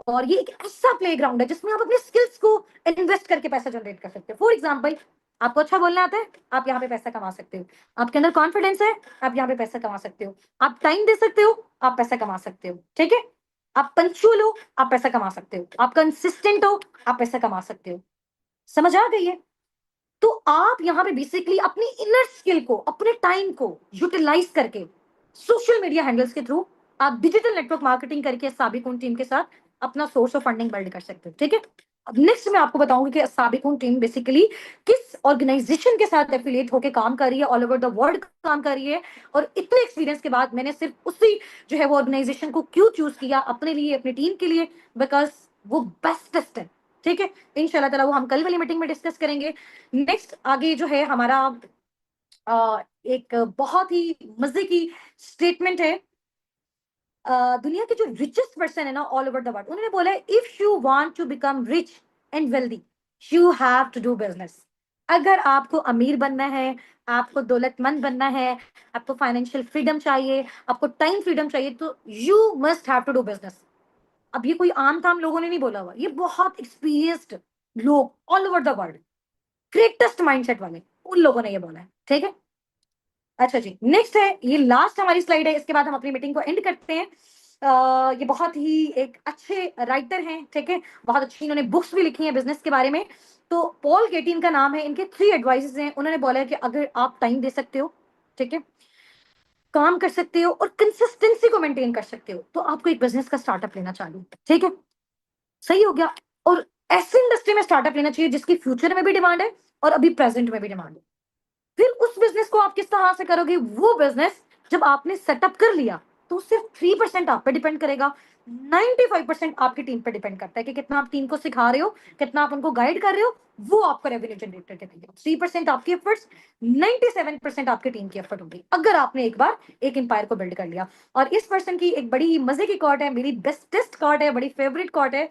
A: और ये एक ऐसा प्लेग्राउंड है जिसमें आप अपने स्किल्स को इन्वेस्ट करके पैसा जनरेट कर सकते हो। फॉर एग्जाम्पल, आपको अच्छा बोलना आता है, आप यहाँ पे पैसा कमा सकते हो। आपके अंदर कॉन्फिडेंस है, आप यहाँ पे पैसा कमा सकते हो। आप टाइम दे सकते हो, आप पैसा कमा सकते हो, ठीक है? आप पंक्चुअल हो, आप पैसा कमा सकते हो। आप कंसिस्टेंट हो, आप पैसा कमा सकते हो। समझ आ गई है? तो आप यहाँ पे बेसिकली अपनी इनर स्किल को, अपने टाइम को यूटिलाइज करके सोशल मीडिया हैंडल्स के थ्रू आप डिजिटल नेटवर्क मार्केटिंग करके साबिकुन टीम के साथ अपना सोर्स ऑफ फंडिंग बिल्ड कर सकते हो, ठीक है? अब नेक्स्ट मैं आपको बताऊंगी कि साबिकुन टीम बेसिकली किस ऑर्गेनाइजेशन के साथ एफिलिएट होकर काम कर रही है, ऑल ओवर द वर्ल्ड काम कर रही है, और इतने एक्सपीरियंस के बाद मैंने सिर्फ उसी जो है वो ऑर्गेनाइजेशन को क्यों चूज किया अपने लिए, अपनी टीम के लिए, बिकॉज वो बेस्टेस्ट है, ठीक है? इंशाल्लाह ताला वो हम कल वाली मीटिंग में डिस्कस करेंगे। नेक्स्ट आगे जो है हमारा एक बहुत ही मजे की स्टेटमेंट है। दुनिया के जो रिचेस्ट पर्सन है ना ऑल ओवर द वर्ल्ड, उन्होंने बोला है if you want to become rich and wealthy you have to do business. अगर आपको अमीर बनना है, आपको दौलतमंद बनना है, आपको फाइनेंशियल फ्रीडम चाहिए, आपको टाइम फ्रीडम चाहिए, तो you must have to do business. अब ये कोई आम ताम लोगों ने नहीं बोला हुआ, ये बहुत एक्सपीरियंस्ड लोग all over the world, greatest mindset वाले, उन लोगों ने ये बोला है, ठीक है? अच्छा जी, नेक्स्ट है, ये लास्ट हमारी स्लाइड है, इसके बाद हम अपनी मीटिंग को एंड करते हैं। ये बहुत ही एक अच्छे राइटर हैं, ठीक है? बहुत अच्छी इन्होंने बुक्स भी लिखी हैं बिजनेस के बारे में। तो पॉल गेटिन का नाम है, इनके 3 एडवाइसेस हैं। उन्होंने बोला है कि अगर आप टाइम दे सकते हो, ठीक है, काम कर सकते हो और कंसिस्टेंसी को मेंटेन कर सकते हो, तो आपको एक बिजनेस का स्टार्टअप लेना चाहिए, ठीक है? सही हो गया? और ऐसी इंडस्ट्री में स्टार्टअप लेना चाहिए जिसकी फ्यूचर में भी डिमांड है और अभी प्रेजेंट में भी डिमांड है। फिर उस बिजनेस को आप किस तरह से करोगे? वो बिजनेस जब आपने सेटअप कर लिया तो सिर्फ 3% आप पे डिपेंड करेगा, 95% आपकी टीम पे डिपेंड करता है कि कितना आप टीम को सिखा रहे हो, कितना आप उनको गाइड कर रहे हो, वो आपको रेवेन्यू जनरेट करके देगा। 3% आपकी एफर्ट्स, 97% आपकी टीम की एफर्ट होगी, अगर आपने एक बार एक एम्पायर को बिल्ड कर लिया। और इस पर्सन की एक बड़ी मजे की कॉट है, मेरी बेस्टेस्ट कॉट है, बड़ी फेवरेट कॉट है।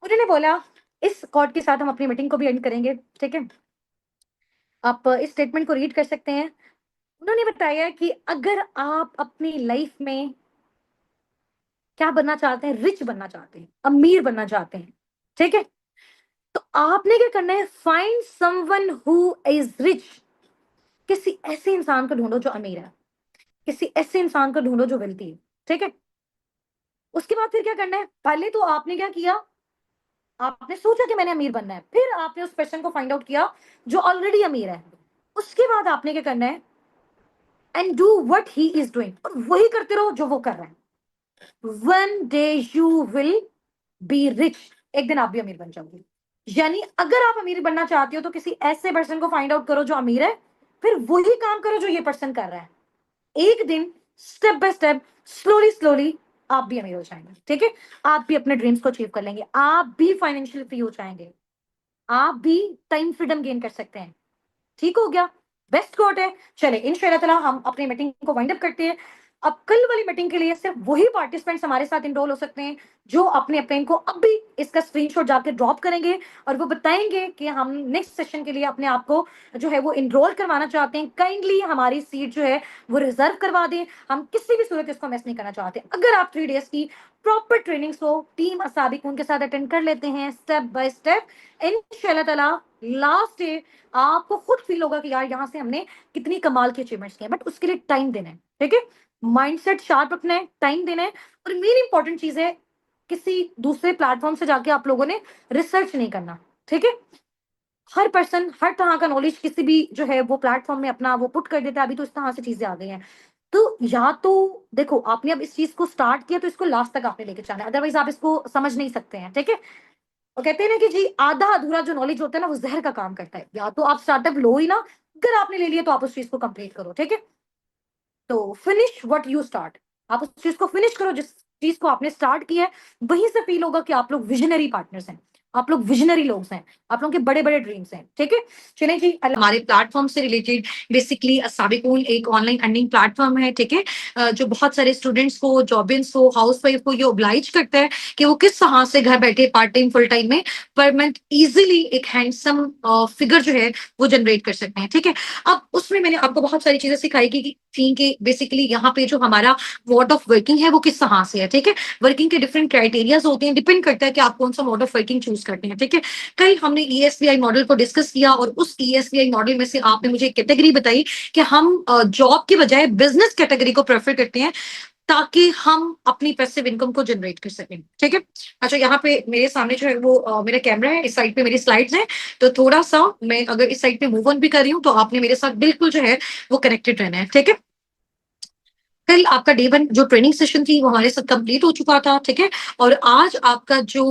A: उन्होंने बोला, इस कॉट के साथ हम अपनी मीटिंग को भी एंड करेंगे, ठीक है? आप इस स्टेटमेंट को रीड कर सकते हैं। उन्होंने बताया कि अगर आप अपनी लाइफ में क्या बनना चाहते हैं, रिच बनना चाहते हैं, अमीर बनना चाहते हैं, ठीक है, तो आपने क्या करना है, find someone who is rich. किसी ऐसे इंसान को ढूंढो जो अमीर है, किसी ऐसे इंसान को ढूंढो जो वेल्थी है, ठीक है। उसके बाद फिर क्या करना है, पहले तो आपने क्या किया, आपने सोचा कि मैंने अमीर बनना है, फिर आपने उस पर्सन को फाइंड आउट किया जो ऑलरेडी अमीर है। उसके बाद आपने क्या करना है, and do what he is doing, और वही करते रहो जो वो कर रहा है। One day you will be rich, एक दिन आप भी अमीर बन जाओगे। यानी अगर आप अमीर बनना चाहते हो तो किसी ऐसे पर्सन को फाइंड आउट करो जो अमीर है, फिर वही काम करो जो ये पर्सन कर रहा है। एक दिन step by step, slowly slowly आप भी अमीर हो जाएंगे, ठीक है। आप भी अपने ड्रीम्स को अचीव कर लेंगे, आप भी फाइनेंशियली फ्री हो जाएंगे, आप भी टाइम फ्रीडम गेन कर सकते हैं। ठीक हो गया, बेस्ट कोट है। चले इंशाल्लाह ताला हम अपनी मीटिंग को वाइंड अप करते हैं। अब कल वाली मीटिंग के लिए सिर्फ वही पार्टिसिपेंट्स हमारे साथ इनरोल हो सकते हैं जो अपने अपने को अब भी इसका स्क्रीनशॉट जाके ड्रॉप करेंगे और वो बताएंगे कि हम नेक्स्ट सेशन के लिए अपने आप को जो है वो इनरोल करवाना चाहते हैं। काइंडली हमारी सीट जो है वो रिजर्व करवा दें, हम किसी भी सूरत इसको मिस नहीं करना चाहते। अगर आप 3 डेज की प्रॉपर ट्रेनिंग्स को टीम असाबिक उनके साथ अटेंड कर लेते हैं स्टेप बाय स्टेप, इंशाल्लाह ताला लास्ट डे आपको खुद फील होगा कि यार यहाँ से हमने कितनी कमाल की अचीवमेंट्स की हैं। बट उसके लिए टाइम देना है, ठीक है। माइंडसेट शार्प रखना है, टाइम देना है, और मेन इंपॉर्टेंट चीज है, किसी दूसरे प्लेटफॉर्म से जाके आप लोगों ने रिसर्च नहीं करना, ठीक है। हर पर्सन हर तरह का नॉलेज किसी भी जो है वो प्लेटफॉर्म में अपना वो पुट कर देता है। अभी तो इस तरह से चीजें आ गई हैं, तो या तो देखो आपने अब इस चीज को स्टार्ट किया तो इसको लास्ट तक आपने लेके जाना है, अदरवाइज आप इसको समझ नहीं सकते हैं, ठीक है। वो कहते हैं ना कि जी आधा अधूरा जो नॉलेज होता है ना वो जहर का काम करता है। या तो आप स्टार्टअप लो ही ना, अगर आपने ले लिया तो आप उस चीज को कंप्लीट करो, ठीक है। तो फिनिश व्हाट यू स्टार्ट, आप उस चीज को फिनिश करो जिस चीज को आपने स्टार्ट किया है। वहीं से फील होगा कि आप लोग विजनरी पार्टनर्स हैं, आप लोग विजनरी लोग हैं, आप लोगों के बड़े बड़े ड्रीम्स हैं, ठीक है। चलें जी, हमारे प्लेटफॉर्म से रिलेटेड बेसिकली साबिकून एक ऑनलाइन अर्निंग प्लेटफॉर्म है, ठीक है। जो बहुत सारे स्टूडेंट्स को, जॉबिन्स को, हाउस वाइफ को ये ओब्लाइज करता है कि वो किस तरह से घर बैठे पार्ट टाइम फुल टाइम में पर मंथ इजिली एक हैंडसम फिगर जो है वो जनरेट कर सकते हैं, ठीक है। अब उसमें मैंने आपको बहुत सारी चीजें सिखाई थी कि बेसिकली यहाँ पे जो हमारा मोड ऑफ वर्किंग है वो किस तरह से है, ठीक है। वर्किंग के डिफरेंट क्राइटेरियाज होते हैं, डिपेंड करता है कि आप कौन सा मोड ऑफ वर्किंग चूज करते हैं, ठीक है। कल हमने ईएसबीआई मॉडल को डिस्कस किया और उस ईएसबीआई मॉडल में से आपने मुझे कैटेगरी बताई कि हम जॉब के बजाय बिजनेस कैटेगरी को प्रेफर करते हैं ताकि हम अपनी पैसिव इनकम को जनरेट कर सकें, ठीक है। अच्छा, यहाँ पे मेरे सामने जो है वो मेरा कैमरा है, इस साइड पे मेरी स्लाइड्स हैं, तो थोड़ा सा मैं अगर इस साइड पे मूव ऑन भी कर रही हूँ तो आपने मेरे साथ बिल्कुल जो है वो कनेक्टेड रहना है, ठीक है। कल आपका डे 1 जो ट्रेनिंग सेशन थी वो हमारे साथ कंप्लीट हो चुका था, ठीक है। और आज आपका जो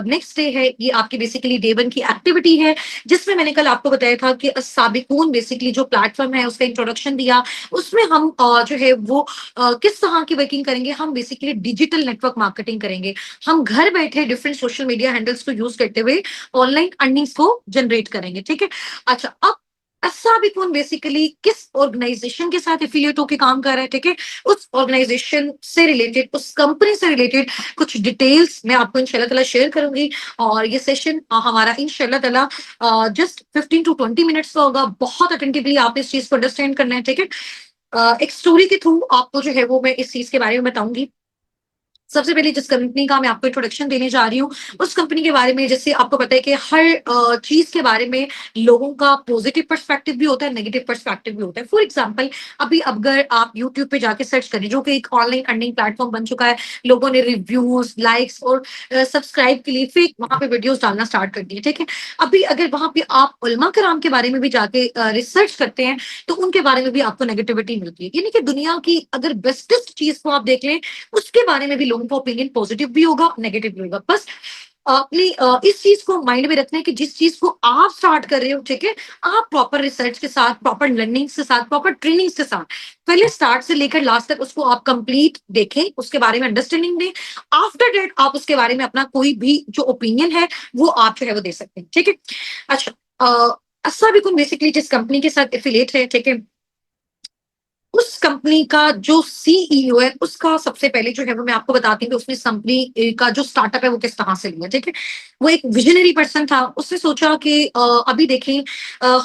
A: नेक्स्ट डे है ये आपकी बेसिकली डे 1 की एक्टिविटी है, जिसमें मैंने कल आपको बताया था कि साबिकून बेसिकली जो प्लेटफॉर्म है उसका इंट्रोडक्शन दिया। उसमें हम जो है वो किस तरह की वर्किंग करेंगे, हम बेसिकली डिजिटल नेटवर्क मार्केटिंग करेंगे। हम घर बैठे डिफरेंट सोशल मीडिया हैंडल्स को यूज करते हुए ऑनलाइन अर्निंग्स को जनरेट करेंगे, ठीक है। अच्छा, अब साबिकून बेसिकली किस ऑर्गेनाइजेशन के साथ एफिलिएट होकर काम कर रहा है, ठीक है। उस ऑर्गेनाइजेशन से रिलेटेड, उस कंपनी से रिलेटेड कुछ डिटेल्स मैं आपको इंशाल्लाह ताला शेयर करूंगी। और ये सेशन हमारा इंशाल्लाह ताला जस्ट 15 to 20 मिनट्स का होगा। बहुत अटेंटिवली आप इस चीज को अंडरस्टैंड करना है, ठीक है। एक स्टोरी के थ्रू आपको जो है वो मैं इस चीज के बारे में बताऊंगी। सबसे पहले जिस कंपनी का मैं आपको इंट्रोडक्शन देने जा रही हूँ उस कंपनी के बारे में, जैसे आपको पता है कि हर चीज के बारे में लोगों का पॉजिटिव पर्सपेक्टिव भी होता है, नेगेटिव पर्सपेक्टिव भी होता है। फॉर एग्जांपल, अभी अगर आप यूट्यूब पे जाके सर्च करें, जो कि एक ऑनलाइन अर्निंग प्लेटफॉर्म बन चुका है, लोगों ने रिव्यूज, लाइक्स और सब्सक्राइब के लिए फेक वहां पे वीडियोस डालना स्टार्ट कर दिए, ठीक है। अभी अगर वहां पे आप उलमा कराम के बारे में भी जाके रिसर्च करते हैं तो उनके बारे में भी आपको नेगेटिविटी मिलती है। यानी कि दुनिया की अगर बेस्टेस्ट चीज को आप देख लें उसके बारे में भी लोगों का ओपिनियन पॉजिटिव भी होगा, नेगेटिव भी होगा। बस अपनी इस चीज को माइंड में रखना है कि जिस चीज को आप स्टार्ट कर रहे हो, ठीक है, आप प्रॉपर रिसर्च के साथ, प्रॉपर लर्निंग के साथ, प्रॉपर ट्रेनिंग के साथ पहले स्टार्ट से लेकर लास्ट तक उसको आप कंप्लीट देखें, उसके बारे में अंडरस्टैंडिंग दें। आफ्टर डेट आप उसके बारे में अपना कोई भी जो ओपिनियन है वो आप जो है वो दे सकते हैं, ठीक है। अच्छा, अस्सा बिकुम बेसिकली जिस कंपनी के साथ एफिलिएट है, ठीक है, उस कंपनी का जो सीईओ है उसका सबसे पहले जो है वो मैं आपको बताती हूँ कि उसने कंपनी का जो स्टार्टअप है वो किस तरह से लिया, ठीक है। वो एक विजनरी पर्सन था, उसने सोचा कि अभी देखें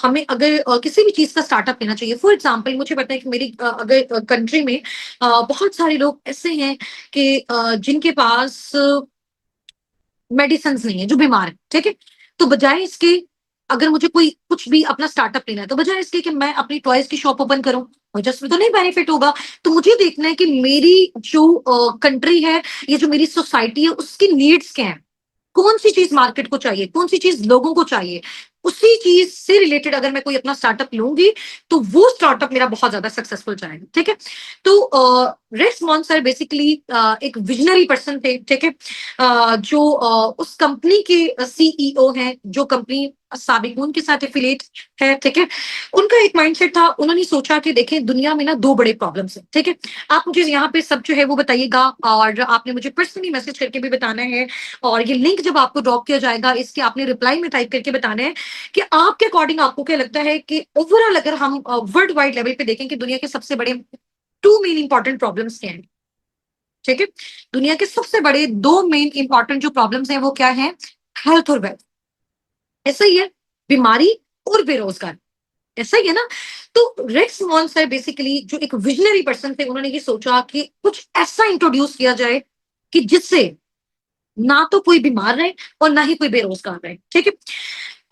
A: हमें अगर किसी भी चीज का स्टार्टअप लेना चाहिए। फॉर एग्जांपल, मुझे पता है कि मेरी अगर कंट्री में बहुत सारे लोग ऐसे हैं कि जिनके पास मेडिसिन नहीं है, जो बीमार है, ठीक है। तो बजाय इसके, अगर मुझे कोई कुछ भी अपना स्टार्टअप लेना है, तो बजाय इसके कि मैं अपनी टॉयज की शॉप ओपन करूं, मुझे उसमें तो नहीं बेनिफिट होगा। तो मुझे देखना है कि मेरी जो कंट्री है, ये जो मेरी सोसाइटी है, उसकी नीड्स क्या है, कौन सी चीज मार्केट को चाहिए, कौन सी चीज लोगों को चाहिए, उसी चीज से रिलेटेड अगर मैं कोई अपना स्टार्टअप लूंगी, तो वो स्टार्टअप मेरा बहुत ज्यादा सक्सेसफुल जाएगा। ठीक है। तो रेक्स मॉन सर बेसिकली एक विजनरी पर्सन थे। ठीक है। जो उस कंपनी के सीईओ हैं, जो कंपनी साबिकून के साथ एफिलिएट है। ठीक है। उनका एक माइंडसेट था, उन्होंने सोचा कि देखें दुनिया में ना दो बड़े प्रॉब्लम्स हैं। ठीक है। आप मुझे यहाँ पे सब जो है वो बताइएगा, और आपने मुझे पर्सनली मैसेज करके भी बताना है, और ये लिंक जब आपको ड्रॉप किया जाएगा, इसके आपने रिप्लाई में टाइप करके बताना है कि आपके अकॉर्डिंग आपको क्या लगता है कि ओवरऑल अगर हम वर्ल्ड वाइड लेवल पे देखें कि दुनिया के सबसे बड़े टू मेन इंपॉर्टेंट प्रॉब्लम्स क्या हैं। ठीक है। दुनिया के सबसे बड़े दो मेन इंपॉर्टेंट जो प्रॉब्लम्स हैं वो क्या है, हेल्थ और वेल्थ। ऐसा ही है, बीमारी और बेरोजगार, ऐसा ही है ना। तो रेक्स मॉन सर बेसिकली जो एक विजनरी पर्सन थे, उन्होंने ये सोचा कि कुछ ऐसा इंट्रोड्यूस किया जाए कि जिससे ना तो कोई बीमार रहे और ना ही कोई बेरोजगार रहे। ठीक है।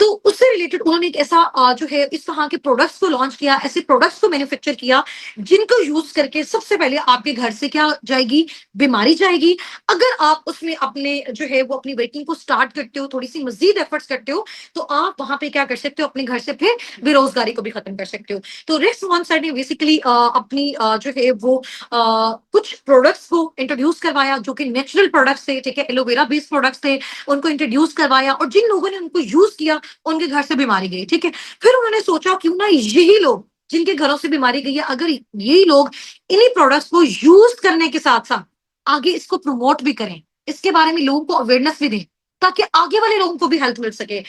A: तो उससे रिलेटेड उन्होंने एक ऐसा जो है इस तरह के प्रोडक्ट्स को लॉन्च किया, ऐसे प्रोडक्ट्स को मैन्युफैक्चर किया जिनको यूज करके सबसे पहले आपके घर से क्या जाएगी, बीमारी जाएगी। अगर आप उसमें अपने जो है वो अपनी वर्किंग को स्टार्ट करते हो, थोड़ी सी मजीद एफर्ट्स करते हो, तो आप वहां पे क्या कर सकते हो, अपने घर से फिर बेरोजगारी को भी खत्म कर सकते हो। तो रेक्स मॉन सर ने बेसिकली अपनी जो है वो कुछ प्रोडक्ट्स को इंट्रोड्यूस करवाया जो कि नेचुरल प्रोडक्ट्स थे। ठीक है। एलोवेरा बेस्ड प्रोडक्ट्स थे, उनको इंट्रोड्यूस करवाया, और जिन लोगों ने उनको यूज किया उनके घर से बीमारी गई। ठीक है। फिर उन्होंने सोचा क्यों ना यही लोग जिनके घरों से बीमारी गई है, अगर यही लोग इन्हीं प्रोडक्ट्स को यूज करने के साथ साथ आगे इसको प्रमोट भी करें, इसके बारे में लोगों को अवेयरनेस भी दें, ताकि आगे वाले लोगों को भी हेल्थ मिल सके।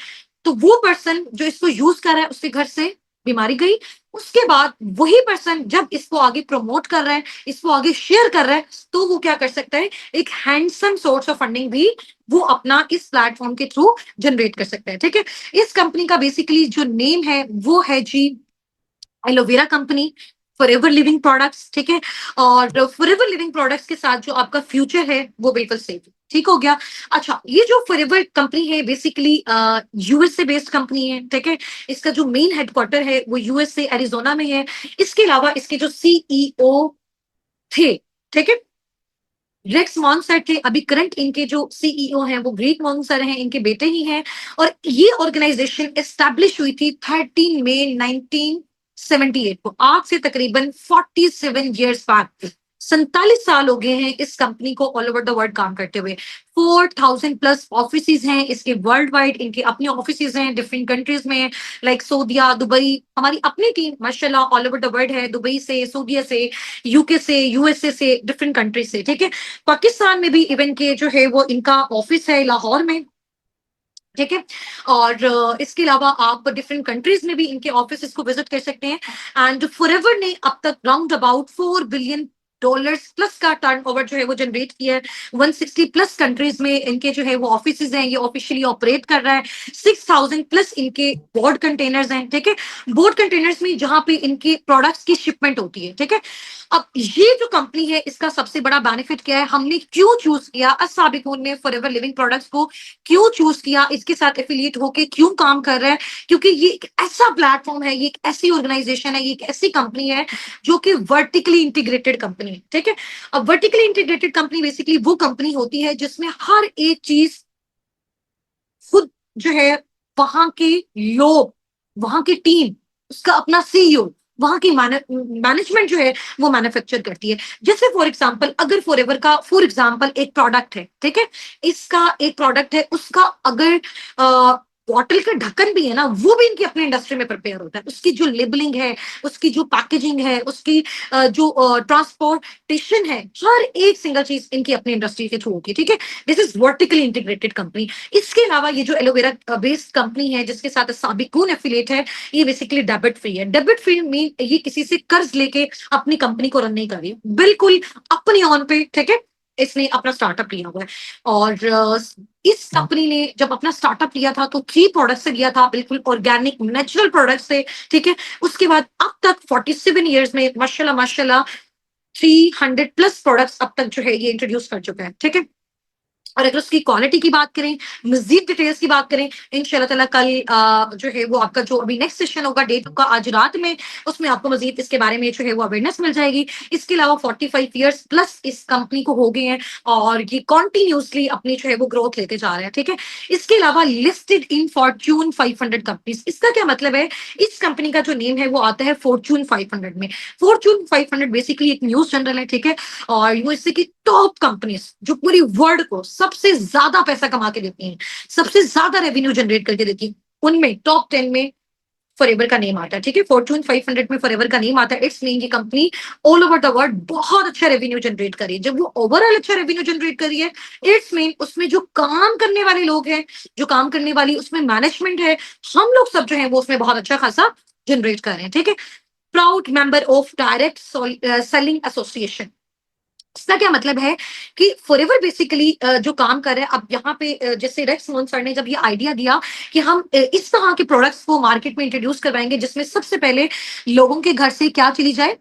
A: तो वो पर्सन जो इसको यूज कर रहा है उसके घर से बीमारी गई। उसके बाद वही पर्सन जब इसको आगे प्रमोट कर रहा है, इसको आगे शेयर कर रहा है, तो वो क्या कर सकता है, एक हैंडसम सोर्स ऑफ फंडिंग भी वो अपना इस प्लेटफॉर्म के थ्रू जनरेट कर सकता है। ठीक है। इस कंपनी का बेसिकली जो नेम है वो है जी aloe vera company, forever living products. ठीक है। और फॉरएवर लिविंग प्रोडक्ट्स के साथ जो आपका फ्यूचर है वो बिल्कुल सेफ है। ठीक हो गया। अच्छा, ये जो फॉरएवर कंपनी है बेसिकली यूएसए बेस्ड कंपनी है। ठीक है। इसका जो मेन हेडक्वार्टर है वो यूएसए एरिजोना में है। इसके अलावा इसके जो सीईओ थे, ठीक है, रेक्स मॉन्सर थे, अभी करंट इनके जो सीईओ हैं वो ग्रेग मॉन्सर हैं, इनके बेटे ही हैं। और ये ऑर्गेनाइजेशन एस्टैब्लिश हुई थी 13 मई 1978 को, आज से तकरीबन 47 ईयर्स बाद। 47 साल हो गए हैं इस कंपनी को ऑल ओवर द वर्ल्ड काम करते हुए। 4000+ ऑफिस हैं इसके वर्ल्ड वाइड, इनके अपने ऑफिस हैं डिफरेंट कंट्रीज में, लाइक सऊदीया, दुबई। हमारी अपनी टीम माशाल्लाह ऑल ओवर द वर्ल्ड है, दुबई से, सऊदीया से, यूके से, यूएसए से, डिफरेंट कंट्रीज से। ठीक है। पाकिस्तान में भी इवन के जो है वो इनका ऑफिस है लाहौर में। ठीक है। और इसके अलावा आप डिफरेंट कंट्रीज में भी इनके ऑफिस को विजिट कर सकते हैं। एंड फॉरएवर ने अब तक राउंड अबाउट $4 बिलियन प्लस का टर्नओवर जो है वो जनरेट किया है। 160+ कंट्रीज में इनके जो है वो ऑफिस हैं, ये ऑफिशियली ऑपरेट कर रहा है। 6000+ इनके बोर्ड कंटेनर्स हैं। ठीक है। बोर्ड कंटेनर्स में जहां पे इनके प्रोडक्ट्स की शिपमेंट होती है। ठीक है। अब ये जो कंपनी है इसका सबसे बड़ा बेनिफिट क्या है, हमने क्यों चूज किया असाबिकून ने फॉरएवर लिविंग प्रोडक्ट्स को, क्यों चूज किया, इसके साथ एफिलिएट होके क्यों काम कर रहा है, क्योंकि ये एक ऐसा प्लेटफॉर्म है, ये एक ऐसी ऑर्गेनाइजेशन है, ये एक ऐसी कंपनी है जो कि वर्टिकली इंटीग्रेटेड कंपनी है। ठीक है। अब वर्टिकली इंटीग्रेटेड कंपनी बेसिकली वो कंपनी होती है जिसमें हर एक चीज खुद जो है, वहां के लोग, वहां की टीम, उसका अपना सीईओ, वहां की मैनेजमेंट जो है वो मैन्युफैक्चर करती है। जैसे फॉर एग्जांपल, अगर फॉरएवर का फॉर एग्जांपल एक प्रोडक्ट है, ठीक है, इसका एक प्रोडक्ट है, उसका अगर बॉटल का ढक्कन भी है ना, वो भी इनकी अपनी इंडस्ट्री में प्रिपेयर होता है। उसकी जो लेबलिंग है, उसकी जो पैकेजिंग है, उसकी जो ट्रांसपोर्टेशन है, हर एक सिंगल चीज इनकी अपनी इंडस्ट्री के थ्रू होती है। ठीक है। This is vertically integrated company. इसके अलावा ये जो एलोवेरा बेस्ड कंपनी है जिसके साथ साबिकून एफिलिएट है, ये बेसिकली डेबिट फ्री है। डेबिट फ्री मीन ये किसी से कर्ज लेके अपनी कंपनी को रन नहीं कर रही है, बिल्कुल अपनी ऑन पे। ठीक है। इसने अपना स्टार्टअप लिया हुआ है। और इस कंपनी ने जब अपना स्टार्टअप लिया था तो 3 प्रोडक्ट से लिया था, बिल्कुल ऑर्गेनिक नेचुरल प्रोडक्ट से। ठीक है। उसके बाद अब तक 47 ईयर्स में माशाल्लाह माशाल्लाह 300+ प्रोडक्ट्स अब तक जो है ये इंट्रोड्यूस कर चुका है। ठीक है। और अगर उसकी क्वालिटी की बात करें, मज़ीद डिटेल्स की बात करें, इंशाल्लाह ताला कल जो है वो आपका जो अभी नेक्स्ट सेशन होगा डेट का आज रात में, उसमें आपको मज़ीद इसके बारे में जो है वो अवेयरनेस मिल जाएगी। इसके अलावा 45 इयर्स प्लस इस कंपनी को हो गए हैं और ये कंटिन्यूअसली अपनी जो है वो ग्रोथ लेते जा रहे हैं, ठीक है? इसके अलावा लिस्टेड इन फॉर्च्यून 500 कंपनीज़। इसका क्या मतलब है? इस कंपनी का जो नेम है वो आता है फॉर्च्यून 500 में। फॉर्च्यून 500 बेसिकली एक न्यूज़ जर्नल है, ठीक है? और यूएसए की टॉप कंपनीज जो पूरी वर्ल्ड को सबसे ज्यादा पैसा कमा के देती हैं, सबसे ज्यादा रेवेन्यू जनरेट करके देती हैं, उनमें टॉप 10 में फॉरएवर का नेम आता है, ठीक है? फॉर्च्यून 500 में फॉरएवर का नेम आता है। इट्स मीन ये company all over the world बहुत अच्छा रेवेन्यू जनरेट करी है। जब वो ओवरऑल अच्छा रेवेन्यू जनरेट करी है, इट्स मीन उसमें जो काम करने वाले लोग हैं, जो काम करने वाली उसमें मैनेजमेंट है, हम लोग सब जो है वो उसमें बहुत अच्छा खासा जनरेट कर रहे हैं, ठीक है? Proud member of direct selling association. इसका क्या मतलब है कि फॉरएवर बेसिकली जो काम कर रहे हैं अब यहाँ पे जैसे रेक्स मोहन सर ने जब ये आइडिया दिया कि हम इस तरह के प्रोडक्ट्स को मार्केट में इंट्रोड्यूस करवाएंगे जिसमें सबसे पहले लोगों के घर से क्या चली जाए,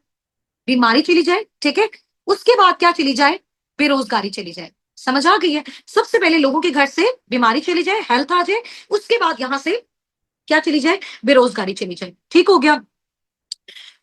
A: बीमारी चली जाए, ठीक है? उसके बाद क्या चली जाए, बेरोजगारी चली जाए। समझ आ गई है? सबसे पहले लोगों के घर से बीमारी चली जाए, हेल्थ आ जाए, उसके बाद यहां से क्या चली जाए, बेरोजगारी चली जाए। ठीक हो गया?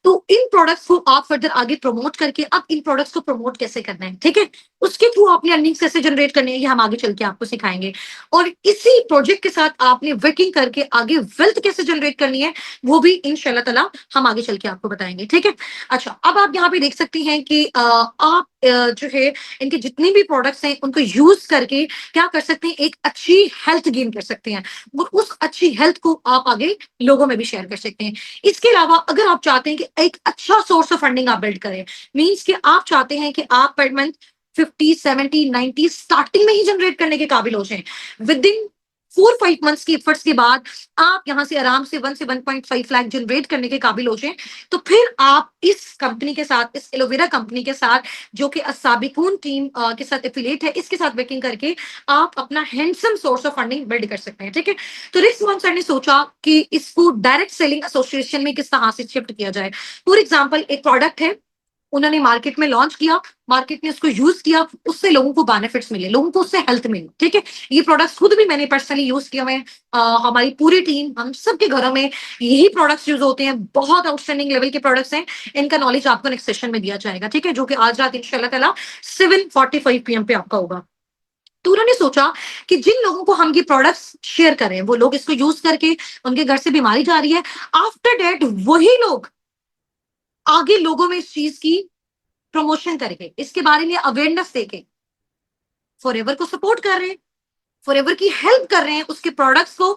A: तो इन प्रोडक्ट्स को आप फर्दर आगे प्रमोट करके अब इन प्रोडक्ट्स को प्रमोट कैसे करना है, ठीक है? उसके थ्रू आपने अर्निंग्स कैसे जनरेट करनी है, ये हम आगे चल के आपको सिखाएंगे। और इसी प्रोजेक्ट के साथ आपने वर्किंग करके आगे वेल्थ कैसे जनरेट करनी है, वो भी इंशाल्लाह ताला हम आगे चल के आपको बताएंगे, ठीक है? अच्छा, अब आप यहाँ पे देख सकती हैं कि आप जो है इनके जितने भी प्रोडक्ट्स हैं उनको यूज करके क्या कर सकते हैं, एक अच्छी हेल्थ गेन कर सकते हैं और उस अच्छी हेल्थ को आप आगे लोगों में भी शेयर कर सकते हैं। इसके अलावा अगर आप चाहते हैं कि एक अच्छा सोर्स ऑफ फंडिंग आप बिल्ड करें, मींस कि आप चाहते हैं कि आप पर मंथ 50, 70, 90 स्टार्टिंग में ही जनरेट करने के काबिल हो जाएं, विद इन 4-5 मंथ्स की एफर्ट्स के बाद आप यहां से आराम से 1 से 1.5 लाख जनरेट करने के काबिल हो जाएं, तो फिर आप इस कंपनी के साथ, इस एलोवेरा कंपनी के साथ जो कि असाबिकून टीम के साथ एफिलिएट है, इसके साथ वर्किंग करके आप अपना handsome source of funding build कर सकते हैं, ठीक है? तो रिस्क मोहन सर ने सोचा कि इसको डायरेक्ट सेलिंग एसोसिएशन में किस तरह से शिफ्ट किया जाए। फॉर एग्जाम्पल एक प्रोडक्ट है, उन्होंने मार्केट में लॉन्च किया, मार्केट ने उसको यूज किया, उससे लोगों को बेनिफिट्स मिले, लोगों को उससे हेल्थ मिली, ठीक है? ये प्रोडक्ट्स खुद भी मैंने पर्सनली यूज किए हुए हैं, हमारी पूरी टीम, हम सबके घरों में यही प्रोडक्ट्स यूज होते हैं, बहुत आउटस्टैंडिंग लेवल के प्रोडक्ट्स हैं। इनका नॉलेज आपको नेक्स्ट सेशन में दिया जाएगा, ठीक है? जो कि आज रात इंशाल्लाह ताला 7:45 PM पे आपका होगा। तो उन्होंने सोचा कि जिन लोगों को हम ये प्रोडक्ट्स शेयर करें, वो लोग इसको यूज करके उनके घर से बीमारी जा रही है, आफ्टर डेट वही लोग आगे लोगों में इस चीज की प्रमोशन करके, इसके बारे में अवेयरनेस देके फॉरएवर को सपोर्ट कर रहे हैं, फॉरएवर की हेल्प कर रहे हैं उसके प्रोडक्ट्स को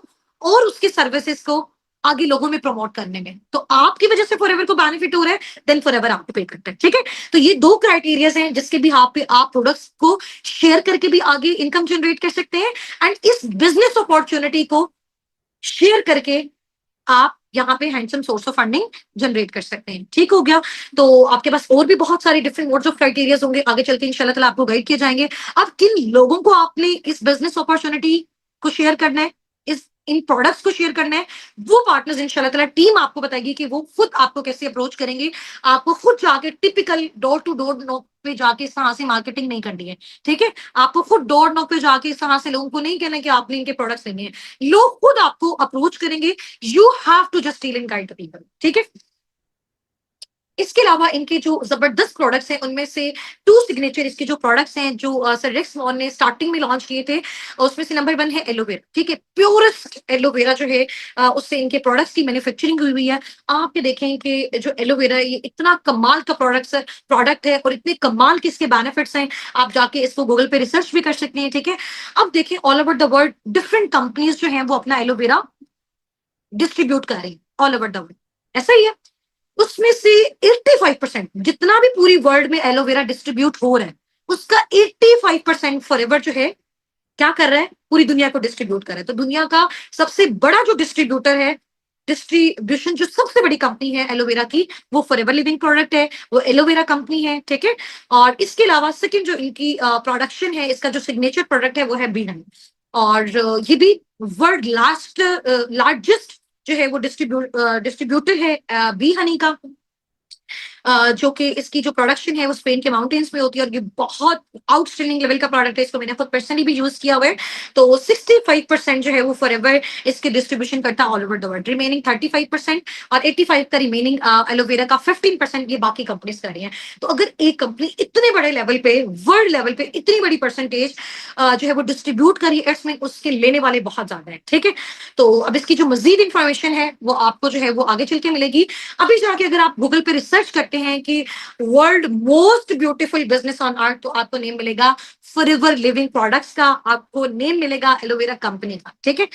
A: और उसके सर्विसेज को आगे लोगों में प्रमोट करने में। तो आपकी वजह से फॉरएवर को बेनिफिट हो रहा है, देन फॉरएवर आपको पे करता है, ठीक है? तो ये दो क्राइटेरियाज हैं जिसके भी आप पे आप प्रोडक्ट्स को शेयर करके भी आगे इनकम जनरेट कर सकते हैं एंड इस बिजनेस अपॉर्चुनिटी को शेयर करके आप यहाँ पे handsome source of funding generate कर सकते हैं। ठीक हो गया? तो आपके पास और भी बहुत सारे डिफरेंट मोड्स ऑफ क्राइटेरियाज होंगे, आगे चल के इंशाल्लाह ताला आपको गाइड किए जाएंगे। अब किन लोगों को आपने इस बिजनेस अपॉर्चुनिटी को शेयर करना है, इस इन प्रोडक्ट्स को शेयर करना है, वो पार्टनर्स इंशाल्लाह ताला टीम आपको बताएगी कि वो खुद आपको कैसे अप्रोच करेंगे। आपको खुद जाके typical door to door knock पे जाके इस तरह से मार्केटिंग नहीं करनी है, ठीक है? आपको खुद डोर नॉक पे जाके इस तरह से लोगों को नहीं कहना कि आपने इनके प्रोडक्ट्स लेने हैं, लोग खुद आपको अप्रोच करेंगे। You have to just deal and guide the people, ठीक है? इसके अलावा इनके जो जबरदस्त प्रोडक्ट्स हैं उनमें से टू सिग्नेचर इसके जो प्रोडक्ट्स हैं जो सर रिक्स मॉन ने स्टार्टिंग में लॉन्च किए थे, उसमें से नंबर 1 है एलोवेरा, ठीक है? प्योरेस्ट एलोवेरा जो है उससे इनके प्रोडक्ट्स की मैन्युफैक्चरिंग हुई हुई है। आप ये देखें कि जो एलोवेरा ये इतना कमाल का प्रोडक्ट है और इतने कमाल के इसके बेनिफिट्स हैं, आप जाके इसको गूगल पे रिसर्च भी कर सकते हैं, ठीक है? अब देखें all over the world different companies जो हैं वो अपना एलोवेरा डिस्ट्रीब्यूट कर रही है ऑल ओवर द वर्ल्ड, ऐसा ही है। उसमें से 85% जितना भी पूरी वर्ल्ड में एलोवेरा डिस्ट्रीब्यूट हो रहा है, उसका 85% फॉरएवर जो है क्या कर रहा है, पूरी दुनिया को डिस्ट्रीब्यूट कर रहा है। तो दुनिया का सबसे बड़ा जो डिस्ट्रीब्यूटर है, डिस्ट्रीब्यूशन जो सबसे बड़ी कंपनी है एलोवेरा की, वो फॉरएवर लिविंग प्रोडक्ट है, वो एलोवेरा कंपनी है, ठीक है? और इसके अलावा सेकंड जो इनकी प्रोडक्शन है, इसका जो सिग्नेचर प्रोडक्ट है वो है बी हनी, और ये भी वर्ल्ड लार्जेस्ट जो है वो डिस्ट्रीब्यूटर है बी हनी का। जो कि इसकी जो प्रोडक्शन है वो स्पेन के माउंटेन्स में होती है और ये बहुत आउटस्टैंडिंग लेवल का प्रोडक्ट है। इसको मैंने खुद पर्सनली भी यूज किया हुआ है। तो 65% जो है वो फॉरएवर इसके डिस्ट्रीब्यूशन करता है all over the world. Remaining 35% और 85 का रिमेनिंग एलोवेरा का 15% ये बाकी कंपनीज कर रही हैं। तो अगर एक कंपनी इतने बड़े लेवल पे, वर्ल्ड लेवल पे इतनी बड़ी परसेंटेज जो है वो डिस्ट्रीब्यूट करी है, इसमें उसके लेने वाले बहुत ज्यादा है। ठीक है, तो अब इसकी जो मजीद इंफॉर्मेशन है वो आपको जो है वो आगे चल के मिलेगी। अभी जाके अगर आप गूगल पे रिसर्च करते हैं कि world most beautiful business on earth, तो आपको नेम मिलेगा फॉरएवर लिविंग प्रोडक्ट्स का, आपको नेम मिलेगा एलोवेरा कंपनी का। ठीक है,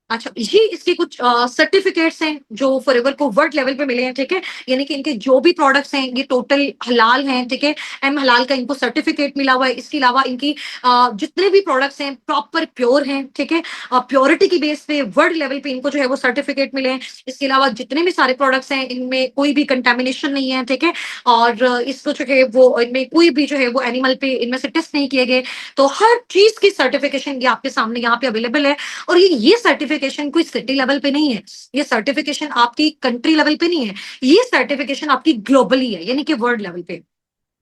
A: अच्छा, ये इसके कुछ सर्टिफिकेट्स हैं जो फॉरएवर को वर्ल्ड लेवल पे मिले हैं। ठीक है, यानी कि इनके जो भी प्रोडक्ट्स हैं ये टोटल हलाल हैं। ठीक है, एम हलाल का इनको सर्टिफिकेट मिला हुआ है। इसके अलावा इनकी जितने भी प्रोडक्ट्स हैं प्रॉपर प्योर हैं। ठीक है, प्योरिटी की बेस पे वर्ल्ड लेवल पे इनको जो है वो सर्टिफिकेट मिले हैं। इसके अलावा जितने भी सारे प्रोडक्ट्स हैं इनमें कोई भी कंटेमिनेशन नहीं है। ठीक है, और इसको जो है वो इनमें कोई भी जो है वो एनिमल पे इनमें से टेस्ट नहीं किए गए। तो हर चीज की सर्टिफिकेशन ये आपके सामने यहाँ पे अवेलेबल है। और ये सर्टिफिकेशन कोई सिटी लेवल पे नहीं है, ये सर्टिफिकेशन आपकी कंट्री लेवल पे नहीं है, ये सर्टिफिकेशन आपकी ग्लोबली है, यानी कि वर्ल्ड लेवल पे